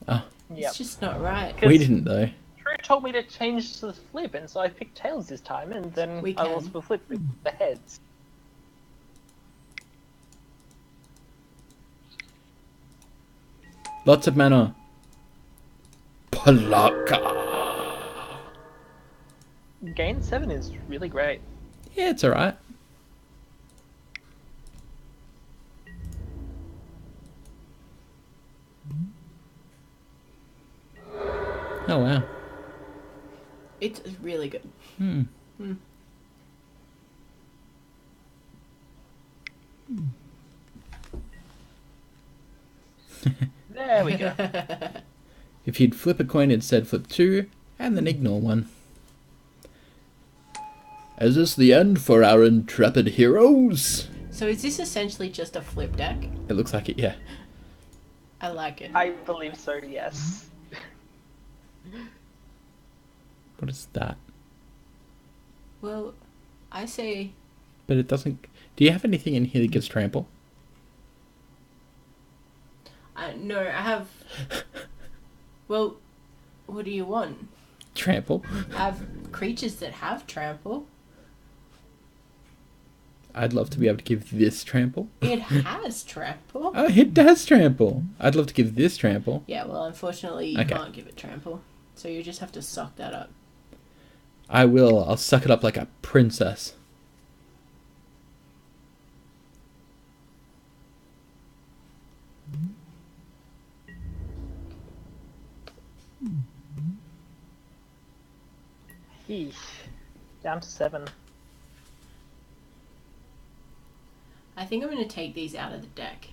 Oh, Yep. It's just not right. we didn't though. Drew told me to change to the flip, and so I picked tails this time, and then We I can. lost the flip with the heads. Lots of mana. Palaka. Gain 7 is really great. Yeah, it's alright. Oh wow. It's really good. Hmm. There we go. If you'd flip a coin, instead flip 2, and then ignore 1. Is this the end for our intrepid heroes? So is this essentially just a flip deck? It looks like it, yeah. I like it. I believe so, yes. What is that? Well, I say... But it doesn't... Do you have anything in here that gives trample? no, I have... Well, what do you want? Trample? I have creatures that have trample. I'd love to be able to give this trample. It has trample. Oh, it does trample. I'd love to give this trample. Yeah, well, unfortunately, you Okay. can't give it trample. So you just have to suck that up. I will. I'll suck it up like a princess. Eesh. Down to 7. I think I'm going to take these out of the deck.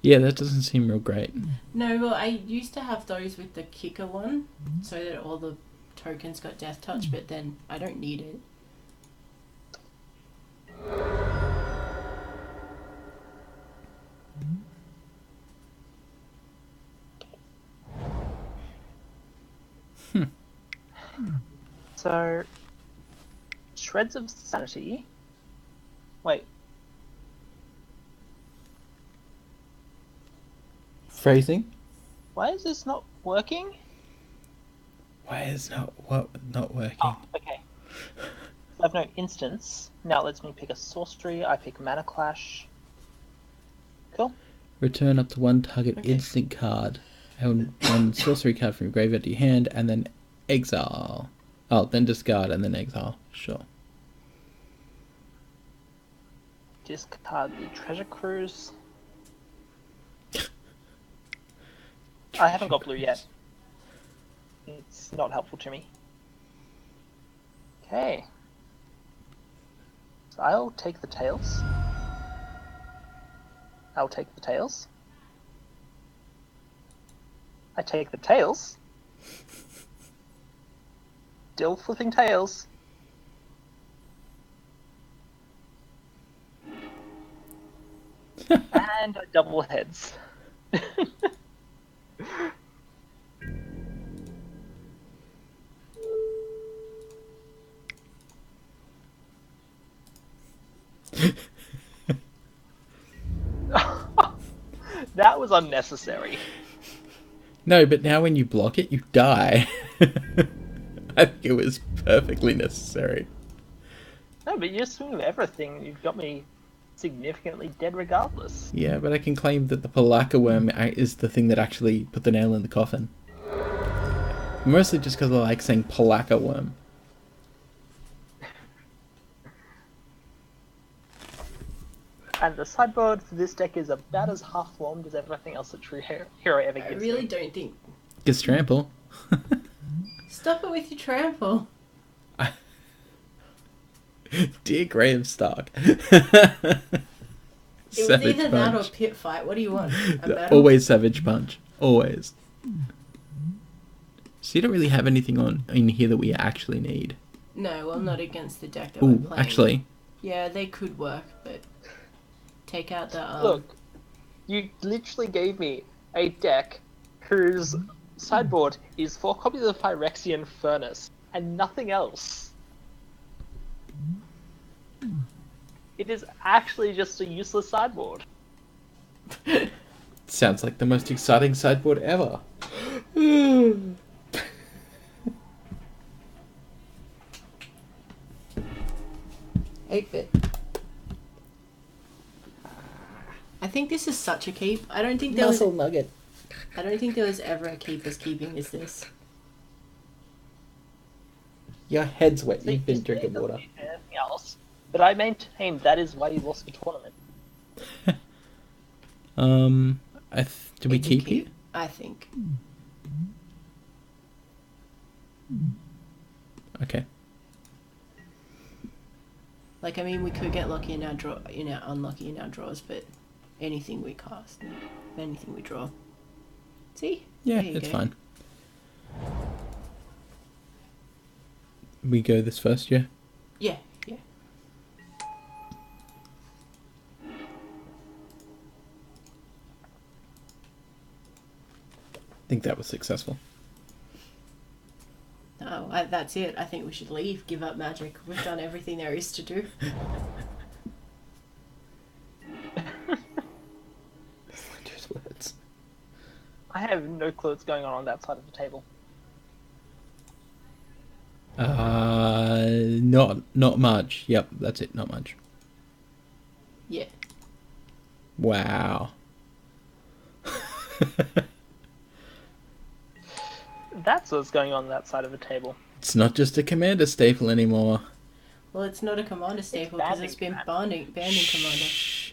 Yeah, that doesn't seem real great. No, well, I used to have those with the kicker one, so that all the tokens got death touch, but then I don't need it. So, Shreds of Sanity. Wait, Phrasing? why is this not working? Why is not working? Oh, okay. I have no instance. Now it lets me pick a sorcery. I pick Mana Clash. Cool. Return up to 1 target Okay. instant card. And 1 sorcery card from your graveyard to your hand, and then exile. Oh, then discard and then exile. Sure. Discard the Treasure Cruise. I haven't got blue yet. It's not helpful to me. Okay. So I'll take the tails. I'll take the tails. I take the tails. Still flipping tails. And I double heads. That was unnecessary. No, but now when you block it, you die. I think it was perfectly necessary. No, but you're swinging with everything. You've got me significantly dead regardless. Yeah, but I can claim that the Palaka worm is the thing that actually put the nail in the coffin. Mostly just because I like saying Palaka worm. And the sideboard for this deck is about as half-formed as everything else that True Hero ever gives I really me. don't think... Gets trample. Stop it with your trample. Dear Graham Stark. It was either that or pit fight. What do you want? A battle? Always Savage Punch. Always. So you don't really have anything in here that we actually need. No, well, not against the deck that we're Ooh, playing. actually. Yeah, they could work, but take out the... Look, you literally gave me a deck whose sideboard is 4 copies of Phyrexian Furnace, and nothing else. It is actually just a useless sideboard. Sounds like the most exciting sideboard ever. 8-bit. I think this is such a keep. I don't think there was... nugget. I don't think there was ever a keep as keeping as this. Your head's wet. See, You've been this drinking doesn't water. need anything else, but I maintain that is why you lost the tournament. Do we It's a keep you? I think. Okay. Like, I mean, we could get lucky in our unlucky in our draws, but anything we cast, anything we draw. See? Yeah, There you it's go. fine. We go this first, yeah? Yeah, yeah. I think that was successful. Oh, that's it. I think we should leave. Give up magic. We've done everything there is to do. Just words. I have no clue what's going on that side of the table. Not much. Yep, that's it. Not much. Yeah. Wow. That's what's going on that side of the table. It's not just a commander staple anymore. Well, it's not a commander staple because banding it's been commander. banning commander. Shh.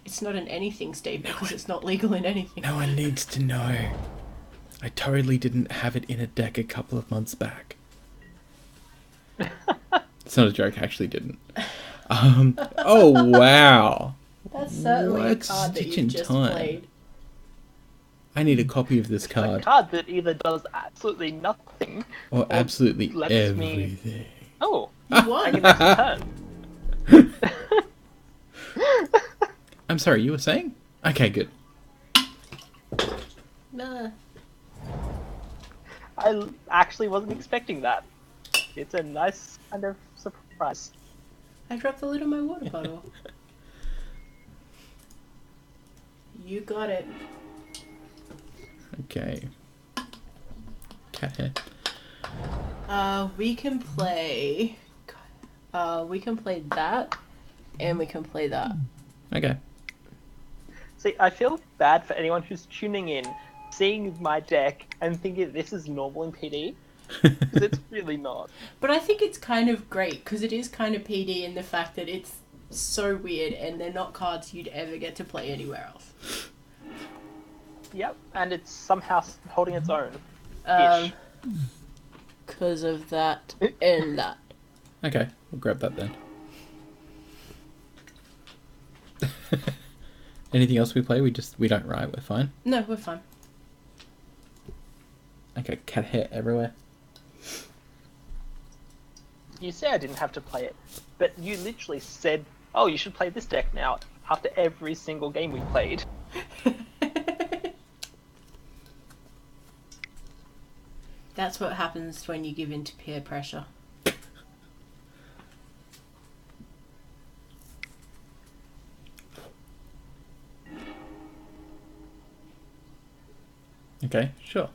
It's not an anything staple because it's not legal in anything. No one needs to know. I totally didn't have it in a deck a couple of months back. It's not a joke, I actually didn't. Oh, wow. That's certainly a What card that stitch you in just time? played. I need a copy of this A card. card that either does absolutely nothing Or absolutely lets me- everything. Oh, You I won. get next turn. I'm sorry, you were saying? Okay, good. Nah. I actually wasn't expecting that. It's a nice kind of surprise. I dropped the lid on my water bottle. You got it. Okay. Cat hair. We can play. We can play that, and we can play that. Okay. See, I feel bad for anyone who's tuning in, seeing my deck, and thinking this is normal in PD, because it's really not. But I think it's kind of great because it is kind of PD in the fact that it's so weird, and they're not cards you'd ever get to play anywhere else. Yep, and it's somehow holding its own. Because of that and that. Okay, we'll grab that then. Anything else we play? We don't write, we're fine. No, we're fine. Okay, cat hair everywhere. You say I didn't have to play it, but you literally said, oh, you should play this deck now. after every single game we played. That's what happens when you give in to peer pressure. Okay, sure.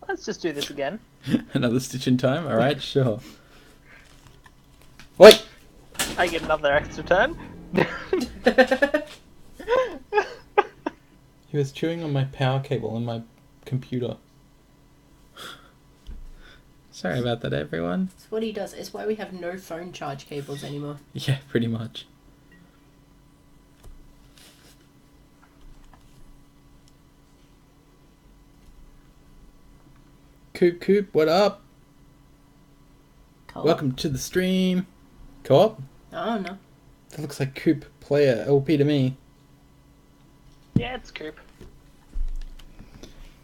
Let's just do this again. Another stitch in time? Alright, sure. Wait! I get another extra turn. He was chewing on my power cable on my computer. Sorry about that, everyone. It's what he does. It's why we have no phone charge cables anymore. Yeah, pretty much. Coop, what up? Co-op? Welcome to the stream. Co-op? Oh, no. That looks like Coop player LP to me. Yeah, it's Coop.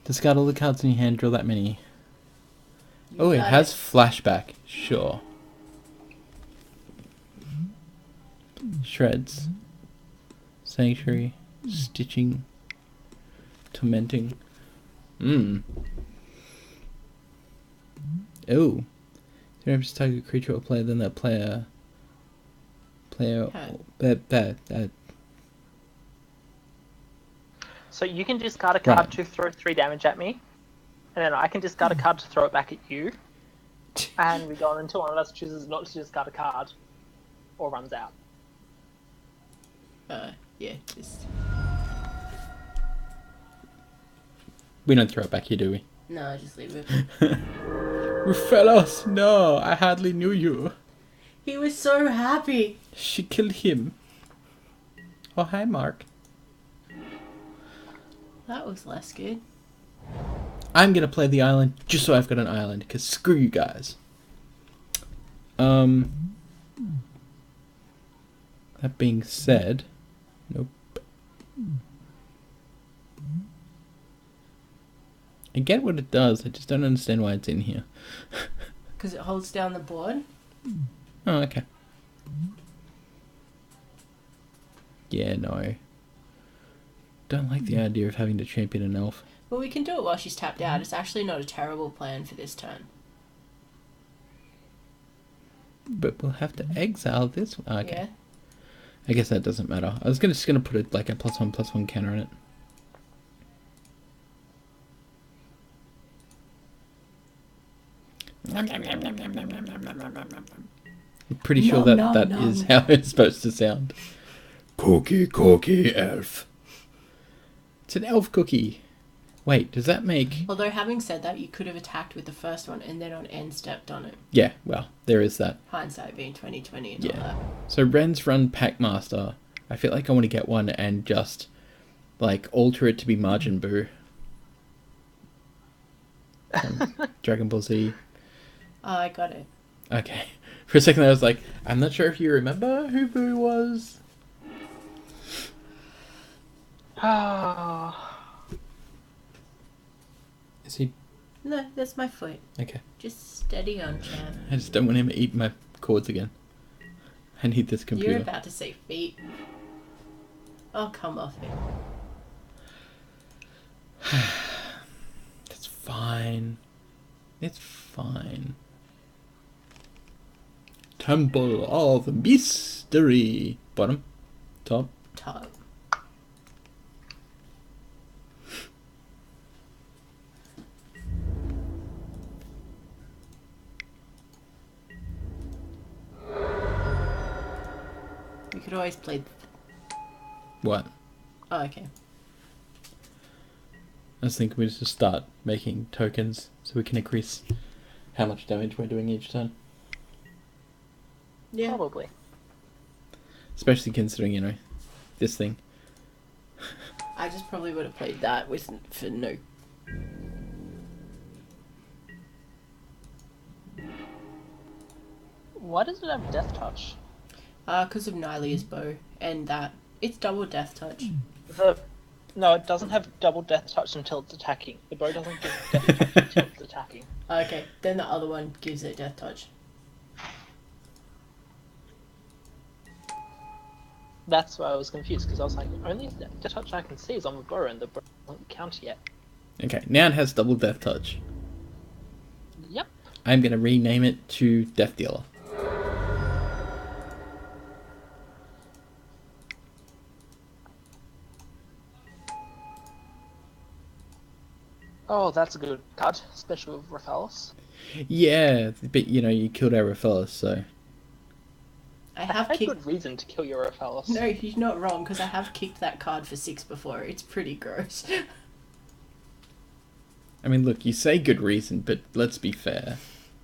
Discard all the cards in your hand, draw that many. You Oh, it got has flashback. Sure. Shreds. Sanctuary. Stitching. Tormenting. Oh. You don't just target a creature or player, then that player... So you can discard a card Right. to throw 3 damage at me, and then I can discard a card to throw it back at you, and we go on until one of us chooses not to discard a card, or runs out. Yeah, just... We don't throw it back here, do we? No, just leave it. Fellas, no, I hardly knew you. He was so happy. She killed him. Oh, hi, Mark. That was less good. I'm gonna play the island just so I've got an island, because screw you guys. That being said... Nope. I get what it does, I just don't understand why it's in here. Because it holds down the board? Oh, okay. Yeah, no. Don't like the idea of having to champion an elf. Well, we can do it while she's tapped out. It's actually not a terrible plan for this turn. But we'll have to exile this one. Okay. Yeah? I guess that doesn't matter. I was just gonna put it like a +1/+1 counter on it. I'm pretty sure that is how it's supposed to sound. Cookie, elf. It's an elf cookie. Wait, does that make... Although, having said that, you could have attacked with the first one and then on end stepped on it. Yeah, well, there is that. Hindsight being 2020 and Yeah. all that. So Ren's Run Packmaster. I feel like I want to get one and just, like, alter it to be Margin Boo. Dragon Ball Z. Oh, I got it. Okay. For a second I was like, I'm not sure if you remember who Boo was. Ah. Is he... No, that's my foot. Okay. Just steady on, champ. I just don't want him to eat my cords again. I need this computer. You're about to say feet. Oh, come off it. It's fine. It's fine. Temple of Mystery. Bottom. Top. Top. We could always play... What? Oh, okay. I was thinking we just start making tokens so we can increase how much damage we're doing each turn. Yeah. Probably. Especially considering, you know, this thing. I just probably would have played that with for no... Why does it have Death Touch? Because of Nylia's bow and that It's double death touch. No, it doesn't have double death touch until it's attacking. The bow doesn't give death touch until it's attacking. Okay, then the other one gives it death touch. That's why I was confused, because I was like, only death touch I can see is on the bow, and the bow doesn't count yet. Okay, now it has double death touch. Yep. I'm going to rename it to Death Dealer. Oh, that's a good card. Special Raphaelis. Yeah, but you killed our Raphaelis, so... I have a kicked... good reason to kill your Raphaelis. No, he's not wrong, because I have kicked that card for 6 before. It's pretty gross. I mean, look, you say good reason, but let's be fair.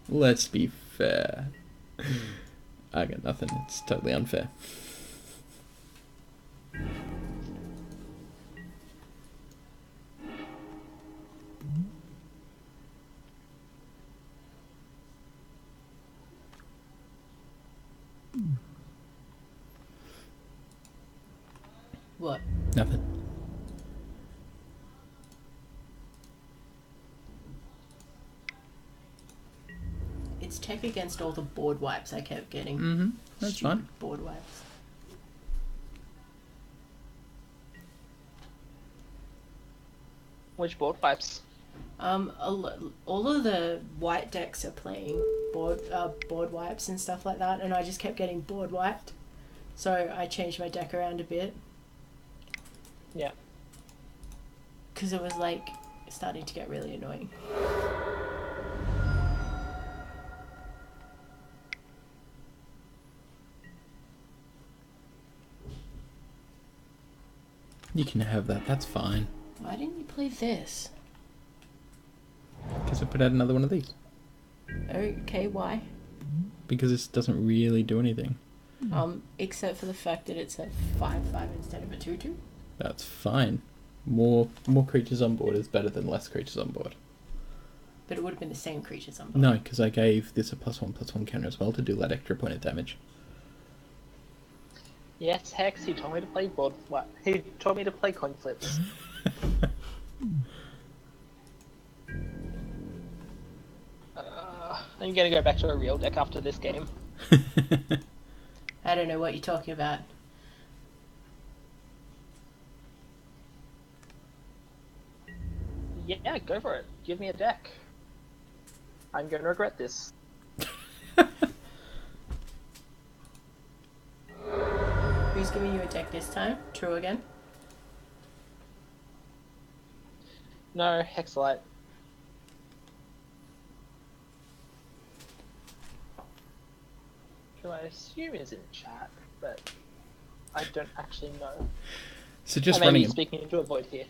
Let's be fair. I got nothing. It's totally unfair. What? Nothing. It's tech against all the board wipes I kept getting. Mm-hmm. That's Stupid fine. board wipes. Which board wipes? All of the white decks are playing board wipes and stuff like that, and I just kept getting board wiped. So I changed my deck around a bit. Yeah. Because it was like starting to get really annoying. You can have that. That's fine. Why didn't you play this? Because I put out another one of these. Okay, why? Because this doesn't really do anything. Except for the fact that it's a 5/5 instead of a 2/2. That's fine. More creatures on board is better than less creatures on board. But it would have been the same creatures on board. No, because I gave this a +1/+1 counter as well to do that extra point of damage. Yes, Hex, he told me to play board wipe. He told me to play coin flips. I'm gonna go back to a real deck after this game. I don't know what you're talking about. Yeah, go for it. Give me a deck. I'm gonna regret this. Who's giving you a deck this time? True again? No, Hexalite. Who I assume is in chat, but I don't actually know. So just I may running be it. speaking into a void here.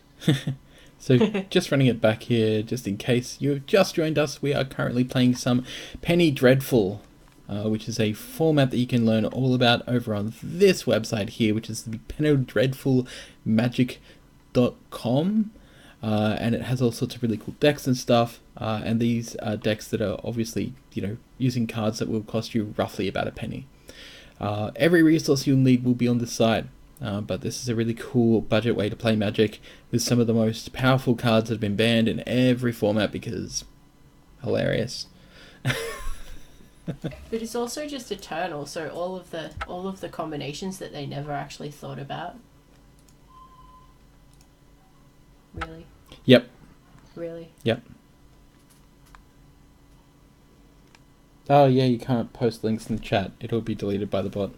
So just running it back here, just in case you've just joined us, we are currently playing some Penny Dreadful, which is a format that you can learn all about over on this website here, which is the PennyDreadfulMagic.com. And it has all sorts of really cool decks and stuff. And these are decks that are obviously, using cards that will cost you roughly about a penny. Every resource you'll need will be on this site. But this is a really cool budget way to play Magic with some of the most powerful cards that have been banned in every format because hilarious. But it's also just eternal, so all of the combinations that they never actually thought about. Really? Yep. Really? Yep. Oh yeah, you can't post links in the chat. It'll be deleted by the bot.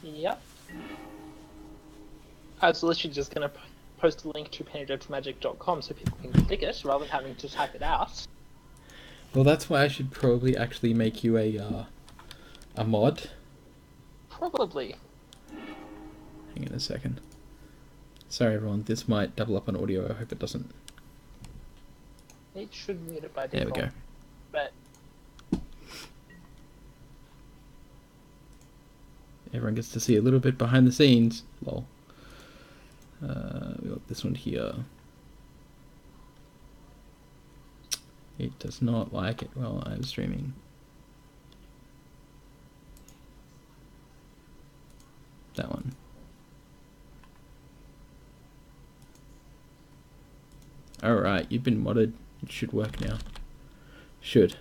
Yep. I was literally just going to post a link to PennyDreadfulMagic.com so people can click it rather than having to type it out. Well, that's why I should probably actually make you a mod. Probably. Hang on a second. Sorry everyone, this might double up on audio. I hope it doesn't. It should mute it by There default. we go. But Everyone gets to see a little bit behind the scenes. Lol. We got this one here. It does not like it while I'm streaming. That one. Alright, you've been modded. It should work now. Should.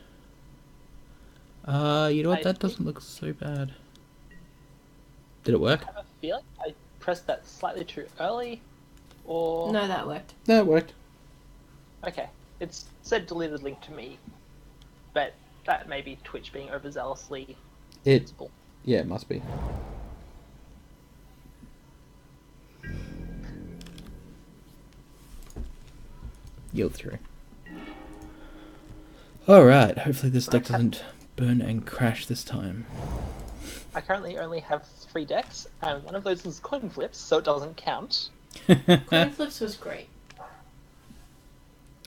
You know what? That doesn't look so bad. Did it work? I have a feeling I pressed that slightly too early, or... No, that worked. No, it worked. Okay, it's said deleted link to me, but that may be Twitch being overzealously sensible. Yeah, it must be. Yield through. Alright, hopefully this deck doesn't burn and crash this time. I currently only have 3 decks, and one of those is coin flips, so it doesn't count. Coin flips was great.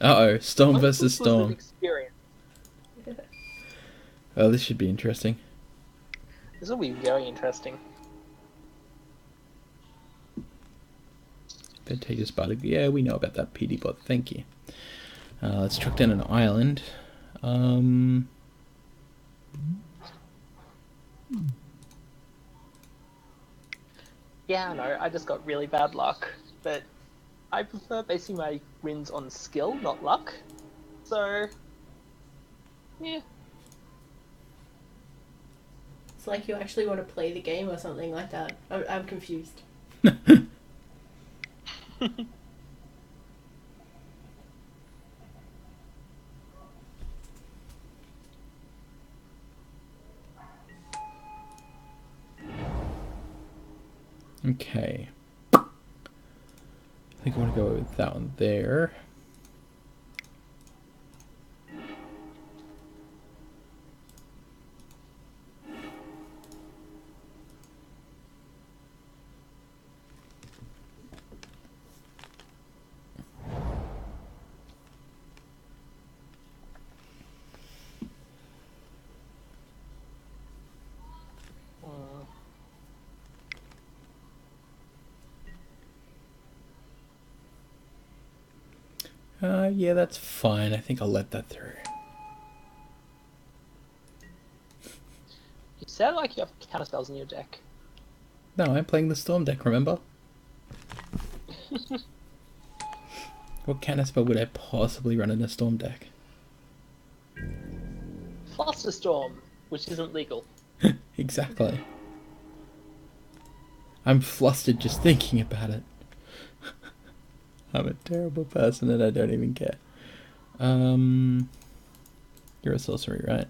Uh-oh, Storm Coin versus flips was an Storm. experience. Oh, this should be interesting. This will be very interesting. Advantageous Bardic. Yeah, we know about that PD bot. Thank you. Let's chuck down an island. Yeah, I know, I just got really bad luck, but I prefer basing my wins on skill, not luck. So, yeah. It's like you actually want to play the game or something like that. I'm confused. Okay. I think I want to go with that one there. Yeah, that's fine. I think I'll let that through. You sound like you have counter spells in your deck. No, I'm playing the Storm deck, remember? What counterspell would I possibly run in a Storm deck? Flusterstorm, which isn't legal. Exactly. I'm flustered just thinking about it. I'm a terrible person and I don't even care. You're a sorcery, right?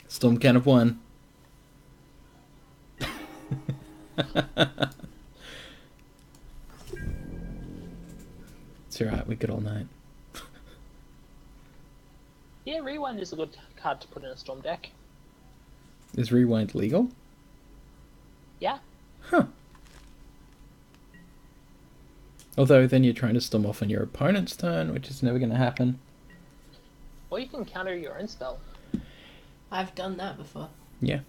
Storm count of 1. It's alright, we got all night. Yeah, Rewind is a good card to put in a Storm deck. Is Rewind legal? Yeah. Huh. Although then you're trying to storm off on your opponent's turn, which is never going to happen. Or you can counter your own spell. I've done that before. Yeah.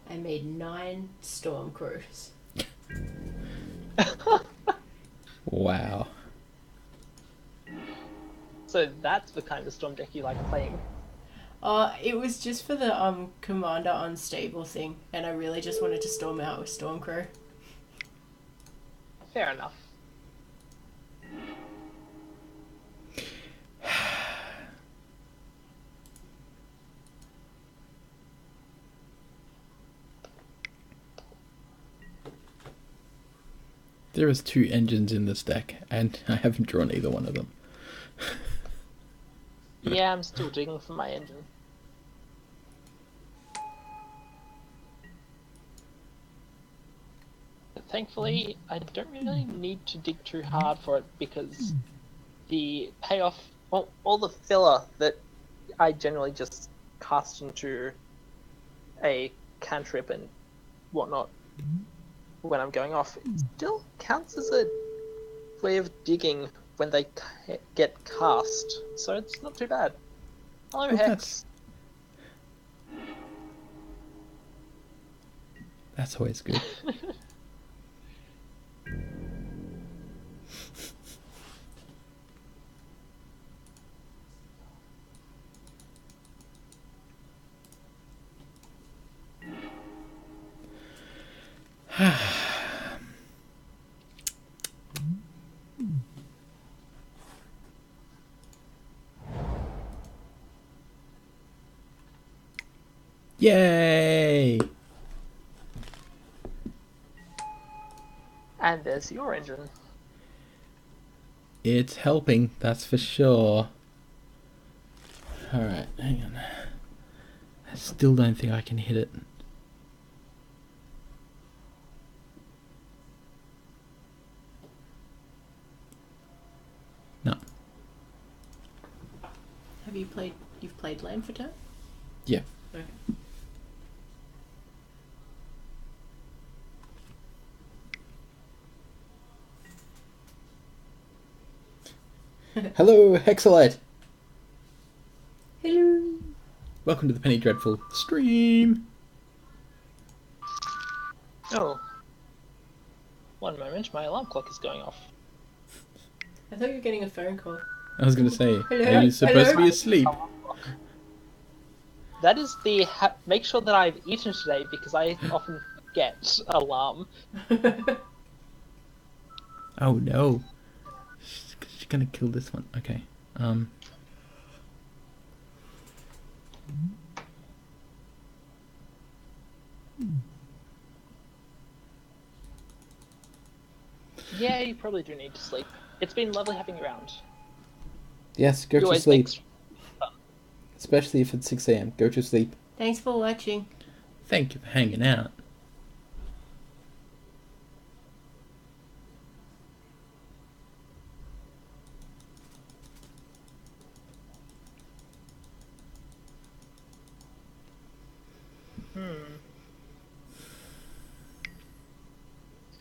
I made 9 storm crews. Wow. So that's the kind of Storm deck you like playing. It was just for the commander unstable thing, and I really just wanted to storm out with Storm Crew. Fair enough. There is 2 engines in this deck, and I haven't drawn either one of them. Yeah, I'm still digging for my engine. But thankfully, I don't really need to dig too hard for it because the payoff, well, all the filler that I generally just cast into a cantrip and whatnot when I'm going off, it still counts as a way of digging when they get cast, so it's not too bad. Hello, Well, Hex. That's always good. Yay! And there's your engine. It's helping, that's for sure. Alright, hang on. I still don't think I can hit it. No. Have you played? You've played Land for Turn? Yeah. Okay. Hello, Hexalite! Hello. Welcome to the Penny Dreadful stream! Oh. One moment, my alarm clock is going off. I thought you were getting a phone call. I was gonna say, Hello? are you supposed to Hello? be asleep? That is the make sure that I've eaten today because I often forget alarm. Oh no. She's gonna kill this one. Okay. Yeah, you probably do need to sleep. It's been lovely having you around. Yes, go You to always sleep. make Especially if it's 6 a.m. Go to sleep. Thanks for watching. Thank you for hanging out.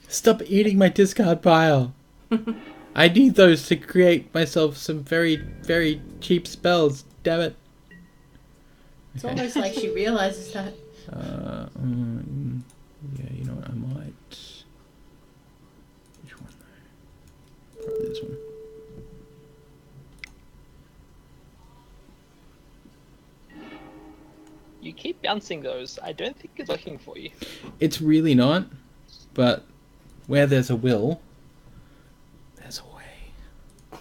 Stop eating my discard pile. I need those to create myself some very, very cheap spells. Damn it. It's almost like she realizes that. Yeah, you know what? I might. Which one though? Probably this one. You keep bouncing those. I don't think it's working for you. It's really not, but where there's a will, there's a way.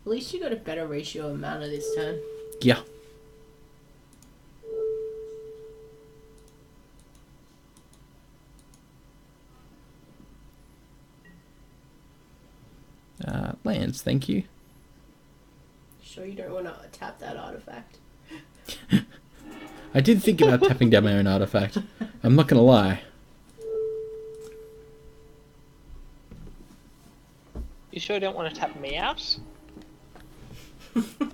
At least you got a better ratio of mana this turn. Yeah. Lands, thank you. Sure you don't want to tap that artifact? I did think about tapping down my own artifact. I'm not gonna lie. You sure don't want to tap me out?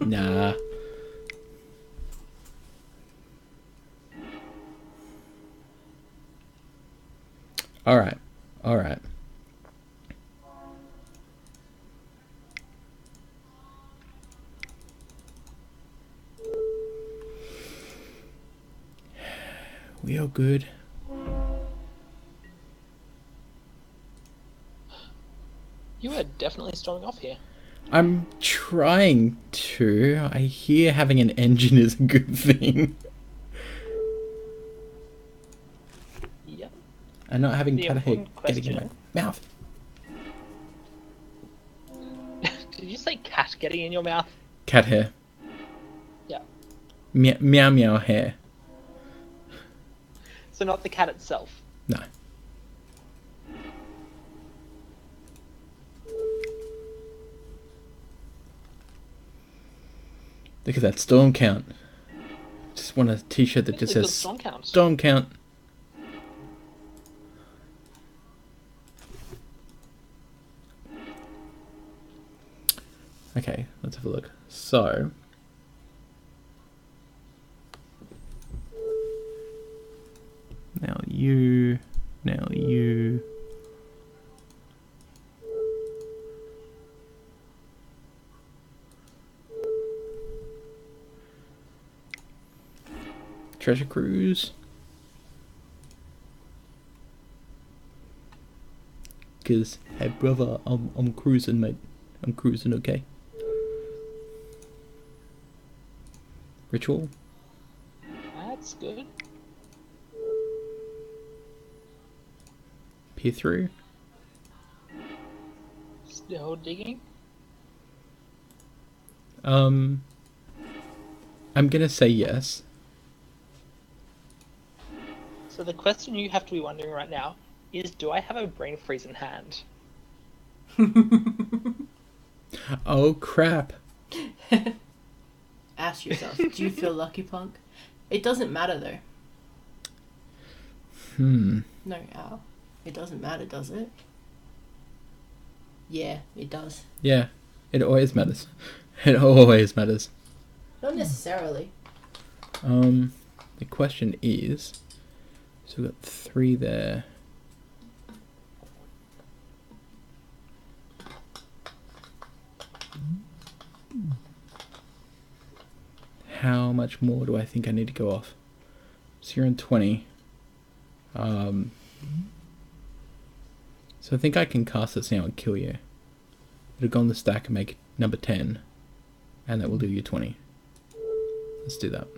Nah. Alright. Alright. We are good. You are definitely storming off here. I'm trying to. I hear having an engine is a good thing. Yep. And not having The cat hair important getting in my question- mouth. Did you say cat getting in your mouth? Cat hair. Yeah. Meow meow hair. So not the cat itself. No. Look at that storm count. Just want a t-shirt that just Really good says storm count. storm count. Okay, let's have a look. So, now you. Treasure Cruise. Cause hey brother, I'm cruising, mate. I'm cruising, okay. Ritual. That's good. Peer through. Still digging. I'm gonna say yes. So the question you have to be wondering right now is, do I have a brain freeze in hand? Oh crap. Ask yourself, do you feel lucky, punk? It doesn't matter though. No, ow. It doesn't matter, does it? Yeah, it does. Yeah, it always matters. It always matters. Not necessarily. The question is, so we've got 3 there. How much more do I think I need to go off? So you're on 20. So I think I can cast this now and kill you. It'll go on the stack and make it number 10. And that will do you 20. Let's do that.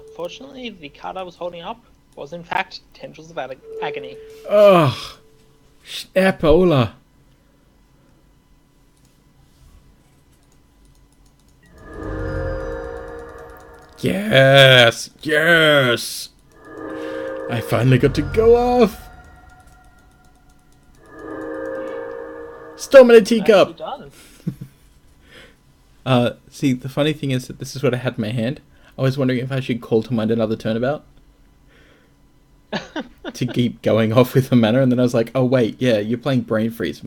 Unfortunately, the card I was holding up was in fact Tendrils of Agony. Ugh! Snapola! Yes! Yes! I finally got to go off! Storm in a teacup! Nicely done. See, the funny thing is that this is what I had in my hand. I was wondering if I should call to mind another turnabout. To keep going off with the mana, and then I was like, oh wait, yeah, you're playing Brain Freeze. It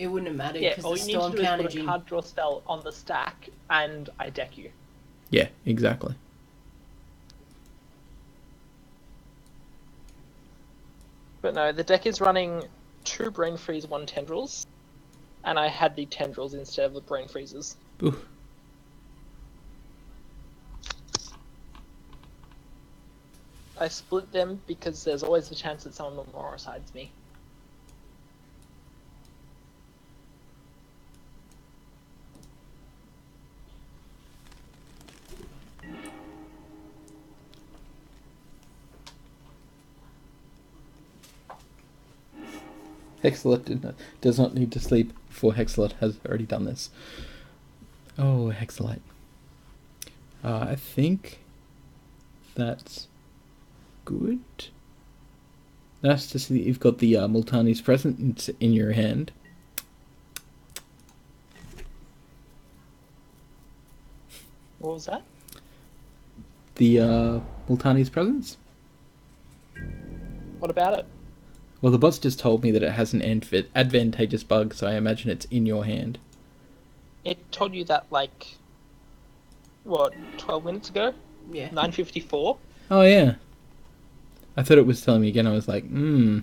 wouldn't have mattered Yeah, because all the you need storm to do is counted put a you. card draw spell on the stack, and I deck you. Yeah, exactly. But no, the deck is running 2 Brain Freeze, 1 Tendrils, and I had the Tendrils instead of the Brain Freezes. Ooh. I split them because there's always the chance that someone memoricides me. Hexalot does not need to sleep before Hexalot has already done this. Oh, Hexalite. I think that's good. Nice to see that you've got the Multani's present in your hand. What was that? The Multani's presence? What about it? Well, the bots just told me that it has an advantageous bug, so I imagine it's in your hand. It told you that, like, what, 12 minutes ago? Yeah. 9:54? Oh, yeah. I thought it was telling me again. I was like, No,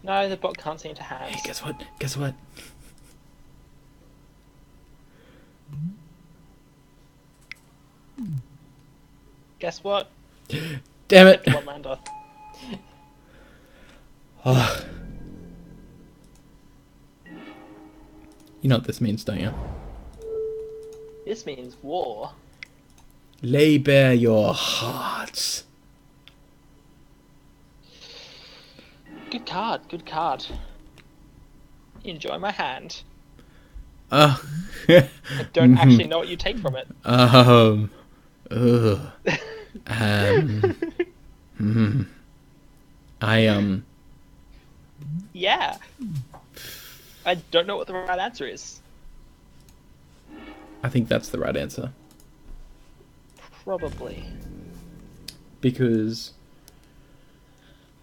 the bot can't see into hands. Hey, guess what? Guess what? Guess what? Damn it! One lander. Oh. You know what this means, don't you? This means war. Lay bare your hearts. Good card, good card. Enjoy my hand. I I don't actually know what you take from it. ugh. Yeah. I don't know what the right answer is. I think that's the right answer. Probably. Because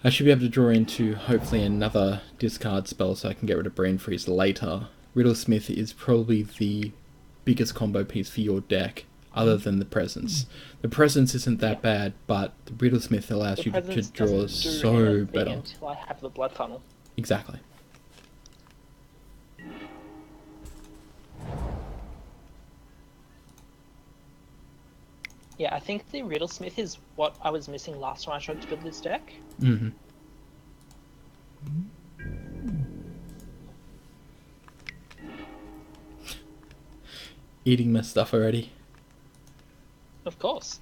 I should be able to draw into, hopefully, another discard spell so I can get rid of Brain Freeze later. Riddlesmith is probably the biggest combo piece for your deck, other than the Presence. The Presence isn't that bad, but the Riddlesmith allows The you to presence draw doesn't do so anything better. until I have the blood funnel. Exactly. Yeah, I think the Riddlesmith is what I was missing last time I tried to build this deck. Mm-hmm. Eating my stuff already. Of course.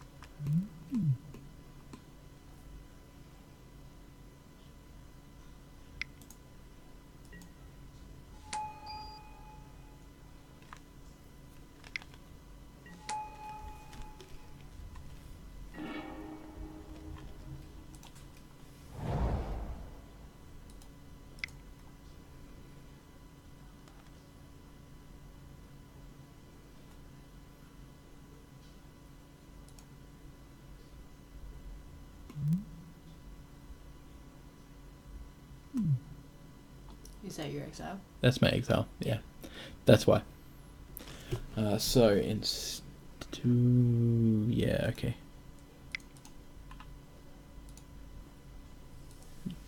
Is that your exile? That's my exile. Yeah, that's why. So yeah, okay.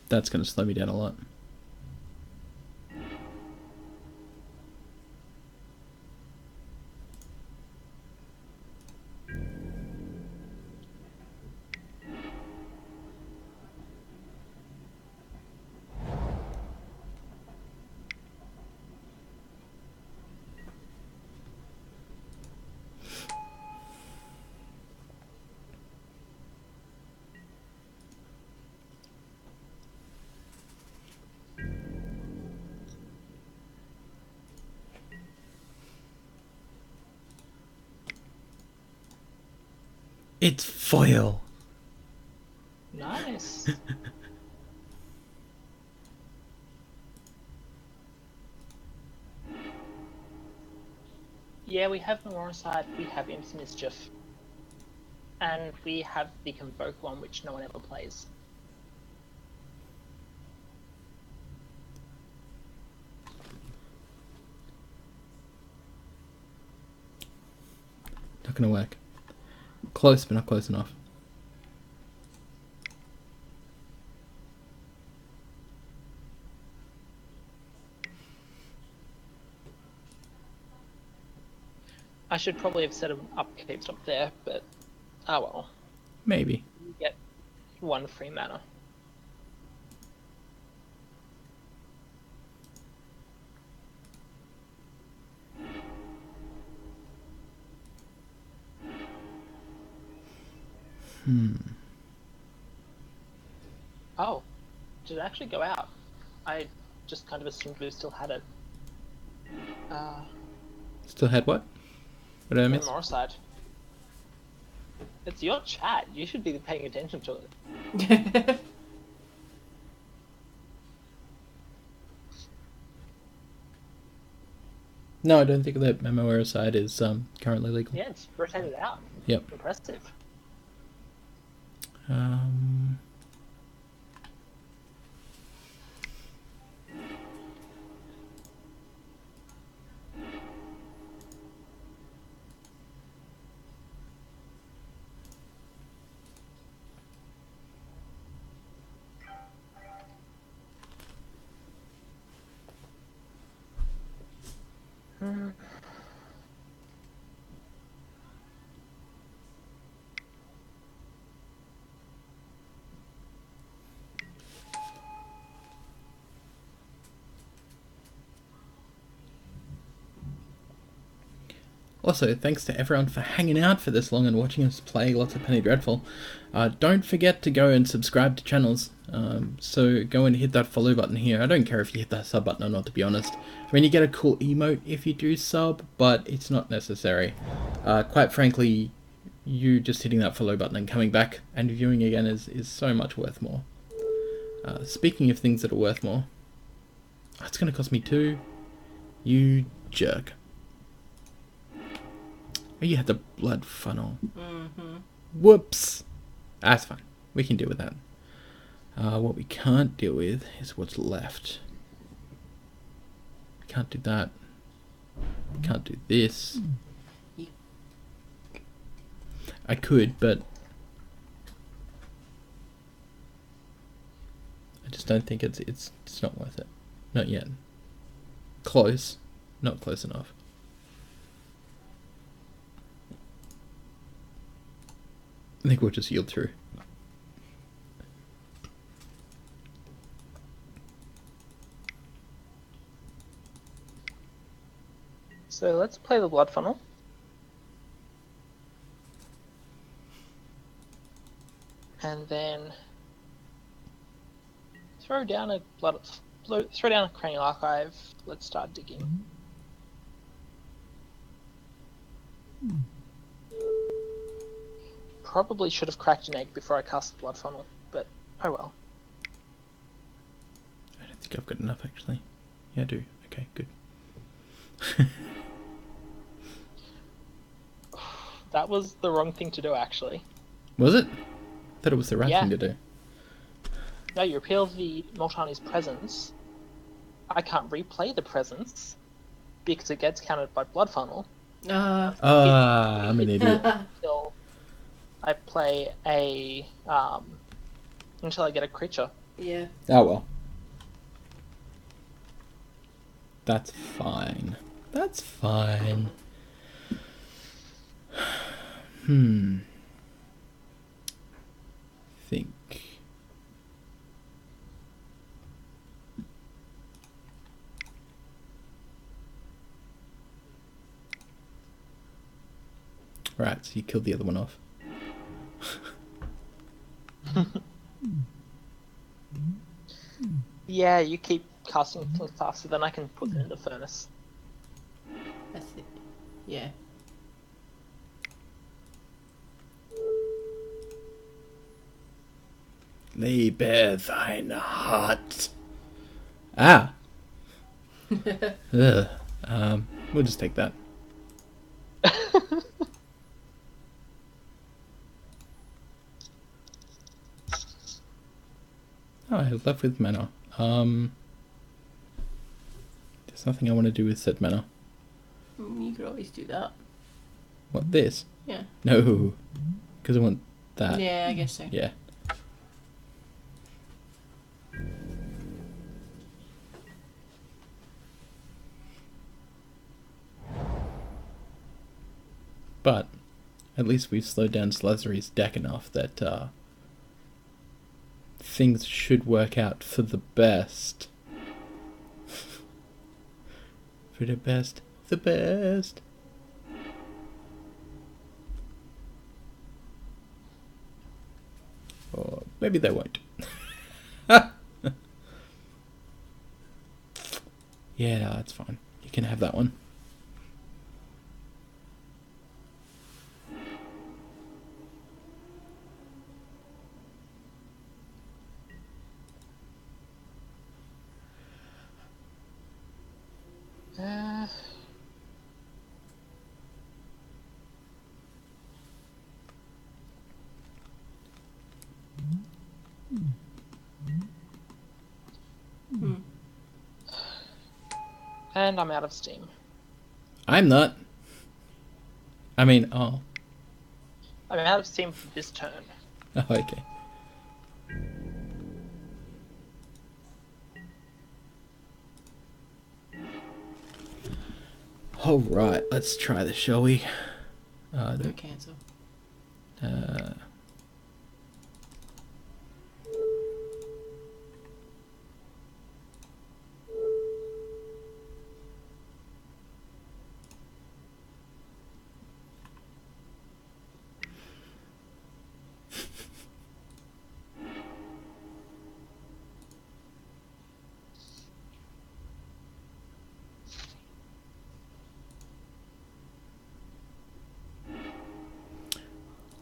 That's gonna slow me down a lot. It's foil. Nice. Yeah, we have Memoricide, we have Imps Mischief. And we have the Convoke one, which no one ever plays. Not gonna work. Close, but not close enough. I should probably have set them upkeep up there, but oh well. Maybe. You get 1 free mana. Oh, did it actually go out? I just kind of assumed we still had it. Still had what? What did I miss? Memoricide. It's your chat. You should be paying attention to it. No, I don't think that Memoricide is currently legal. Yeah, it's rotated out. Yep. Impressive. Also, thanks to everyone for hanging out for this long and watching us play lots of Penny Dreadful. Don't forget to go and subscribe to channels. So go and hit that follow button here. I don't care if you hit that sub button or not, to be honest. I mean, you get a cool emote if you do sub, but it's not necessary. Quite frankly, you just hitting that follow button and coming back and viewing again is so much worth more. Speaking of things that are worth more, it's going to cost me 2. You jerk. Oh, you had the blood funnel. Mm-hmm. Whoops. That's fine. We can deal with that. What we can't deal with is what's left. We can't do that. We can't do this. I could, but I just don't think it's not worth it. Not yet. Close. Not close enough. I think we'll just yield through. So let's play the Blood Funnel. And then throw down a Cranial Archive. Let's start digging. Probably should have cracked an egg before I cast the Blood Funnel, but oh well. I don't think I've got enough, actually. Yeah, I do. Okay, good. That was the wrong thing to do, actually. Was it? I thought it was the right thing to do. No, you repeal the Multani's presence. I can't replay the presence because it gets counted by Blood Funnel. I'm an idiot. Until I play a until I get a creature. Yeah. Oh well. That's fine. That's fine. Think. Right, so you killed the other one off. Yeah, you keep casting things faster than I can put them in the furnace. Yeah. Lay bare thine heart. Ah. Ugh. We'll just take that. Oh, I have left with mana. There's nothing I want to do with said mana. You could always do that. What, this? Yeah. No. Because I want that. Yeah, I guess so. Yeah. But at least we've slowed down Silasary's deck enough that things should work out for the best. For the best. The best. Or maybe they won't. Yeah, no, that's fine. You can have that one. And I'm out of steam. I'm not. I mean, oh. I'm out of steam for this turn. Oh, okay. Alright, let's try this, shall we? No cancel.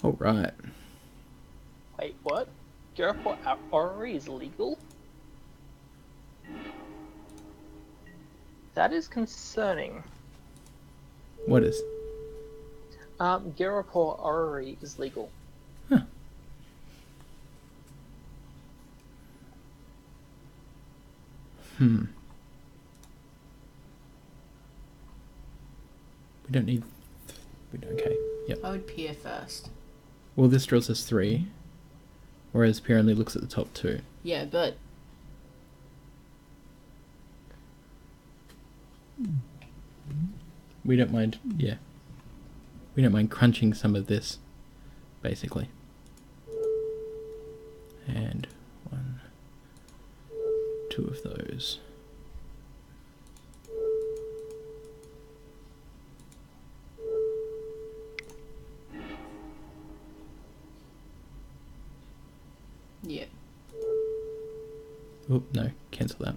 Alright. Wait, what? Gyropor Orrery is legal? That is concerning. What is? Gyropor Orrery is legal. Huh. We don't need... Okay, yep. I would peer first. Well, this draws us 3, whereas Peer only looks at the top 2. Yeah, but... We don't mind, yeah. We don't mind crunching some of this, basically. And 1, 2 of those. Yeah. Oh, no, cancel that.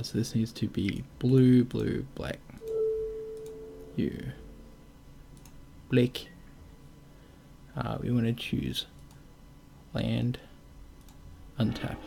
So this needs to be blue, blue, black. You. Black. We want to choose land, untap.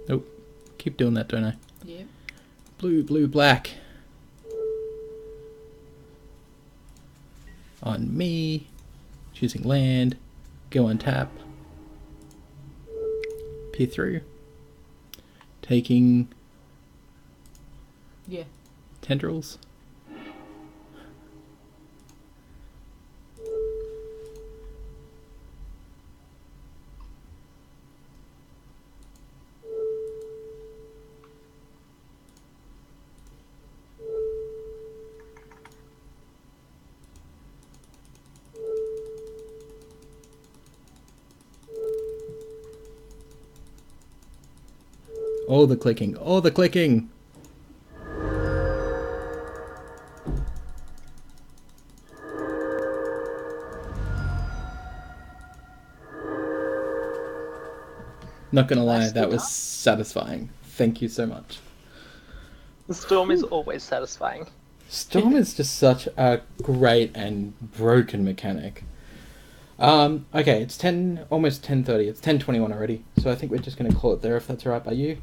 Nope. Keep doing that, don't I? Yeah. Blue, blue, black. On me. Choosing land. Go on tap. Peer through. Taking Yeah. tendrils. All the clicking, all the clicking. Not gonna lie, Nicely that was done. satisfying. Thank you so much. The storm is always satisfying. Storm is just such a great and broken mechanic. Okay, it's almost 10:30. It's 10:21 already. So I think we're just gonna call it there if that's alright by you.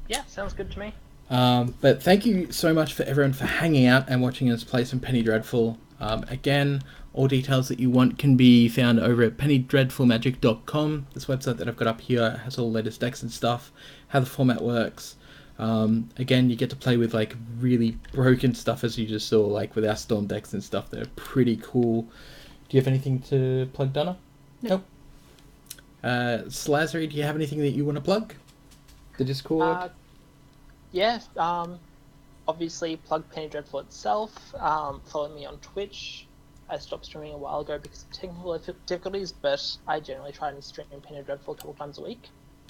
Yeah, sounds good to me. But thank you so much for everyone for hanging out and watching us play some Penny Dreadful. Again, all details that you want can be found over at pennydreadfulmagic.com. This website that I've got up here has all the latest decks and stuff, how the format works. Again, you get to play with like really broken stuff as you just saw, like with our Storm decks and stuff. They're pretty cool. Do you have anything to plug, Donna? No. Silasary, do you have anything that you want to plug? The Discord? Yeah, obviously plug Penny Dreadful itself. Follow me on Twitch. I stopped streaming a while ago because of technical difficulties, but I generally try and stream Penny Dreadful a couple times a week.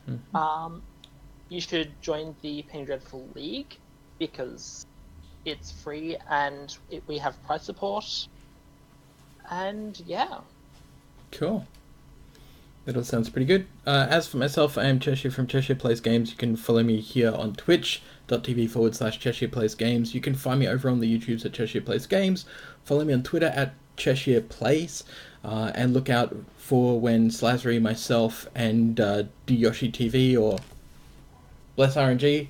Mm-hmm. You should join the Penny Dreadful League because it's free and we have price support. And yeah. Cool. That all sounds pretty good. As for myself, I am Cheshire from Cheshire Plays Games. You can follow me here on twitch.tv/Cheshire Plays Games. You can find me over on the YouTubes at Cheshire Plays Games. Follow me on Twitter at Cheshire Plays. And look out for when Silasary, myself, and Yoshi TV or Bless RNG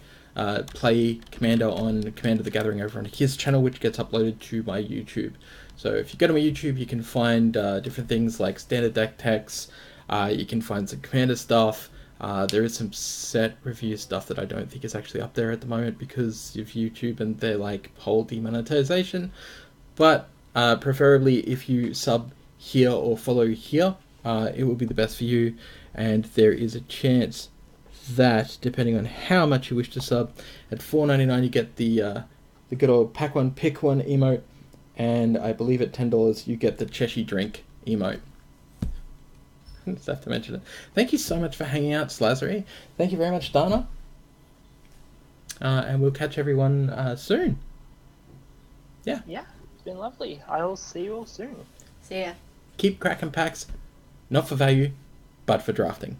play Commander on Commander the Gathering over on his channel, which gets uploaded to my YouTube. So if you go to my YouTube, you can find different things like standard deck techs. You can find some Commander stuff. There is some set review stuff that I don't think is actually up there at the moment because of YouTube and their like whole demonetization. But preferably if you sub here or follow here, it will be the best for you. And there is a chance that depending on how much you wish to sub, at $4.99 you get the good old pack one pick one emote, and I believe at $10 you get the Cheshire drink emote. Just have to mention it. Thank you so much for hanging out, Silasary. Thank you very much, Dana. And we'll catch everyone soon. Yeah. Yeah, it's been lovely. I'll see you all soon. See ya. Keep cracking packs, not for value, but for drafting.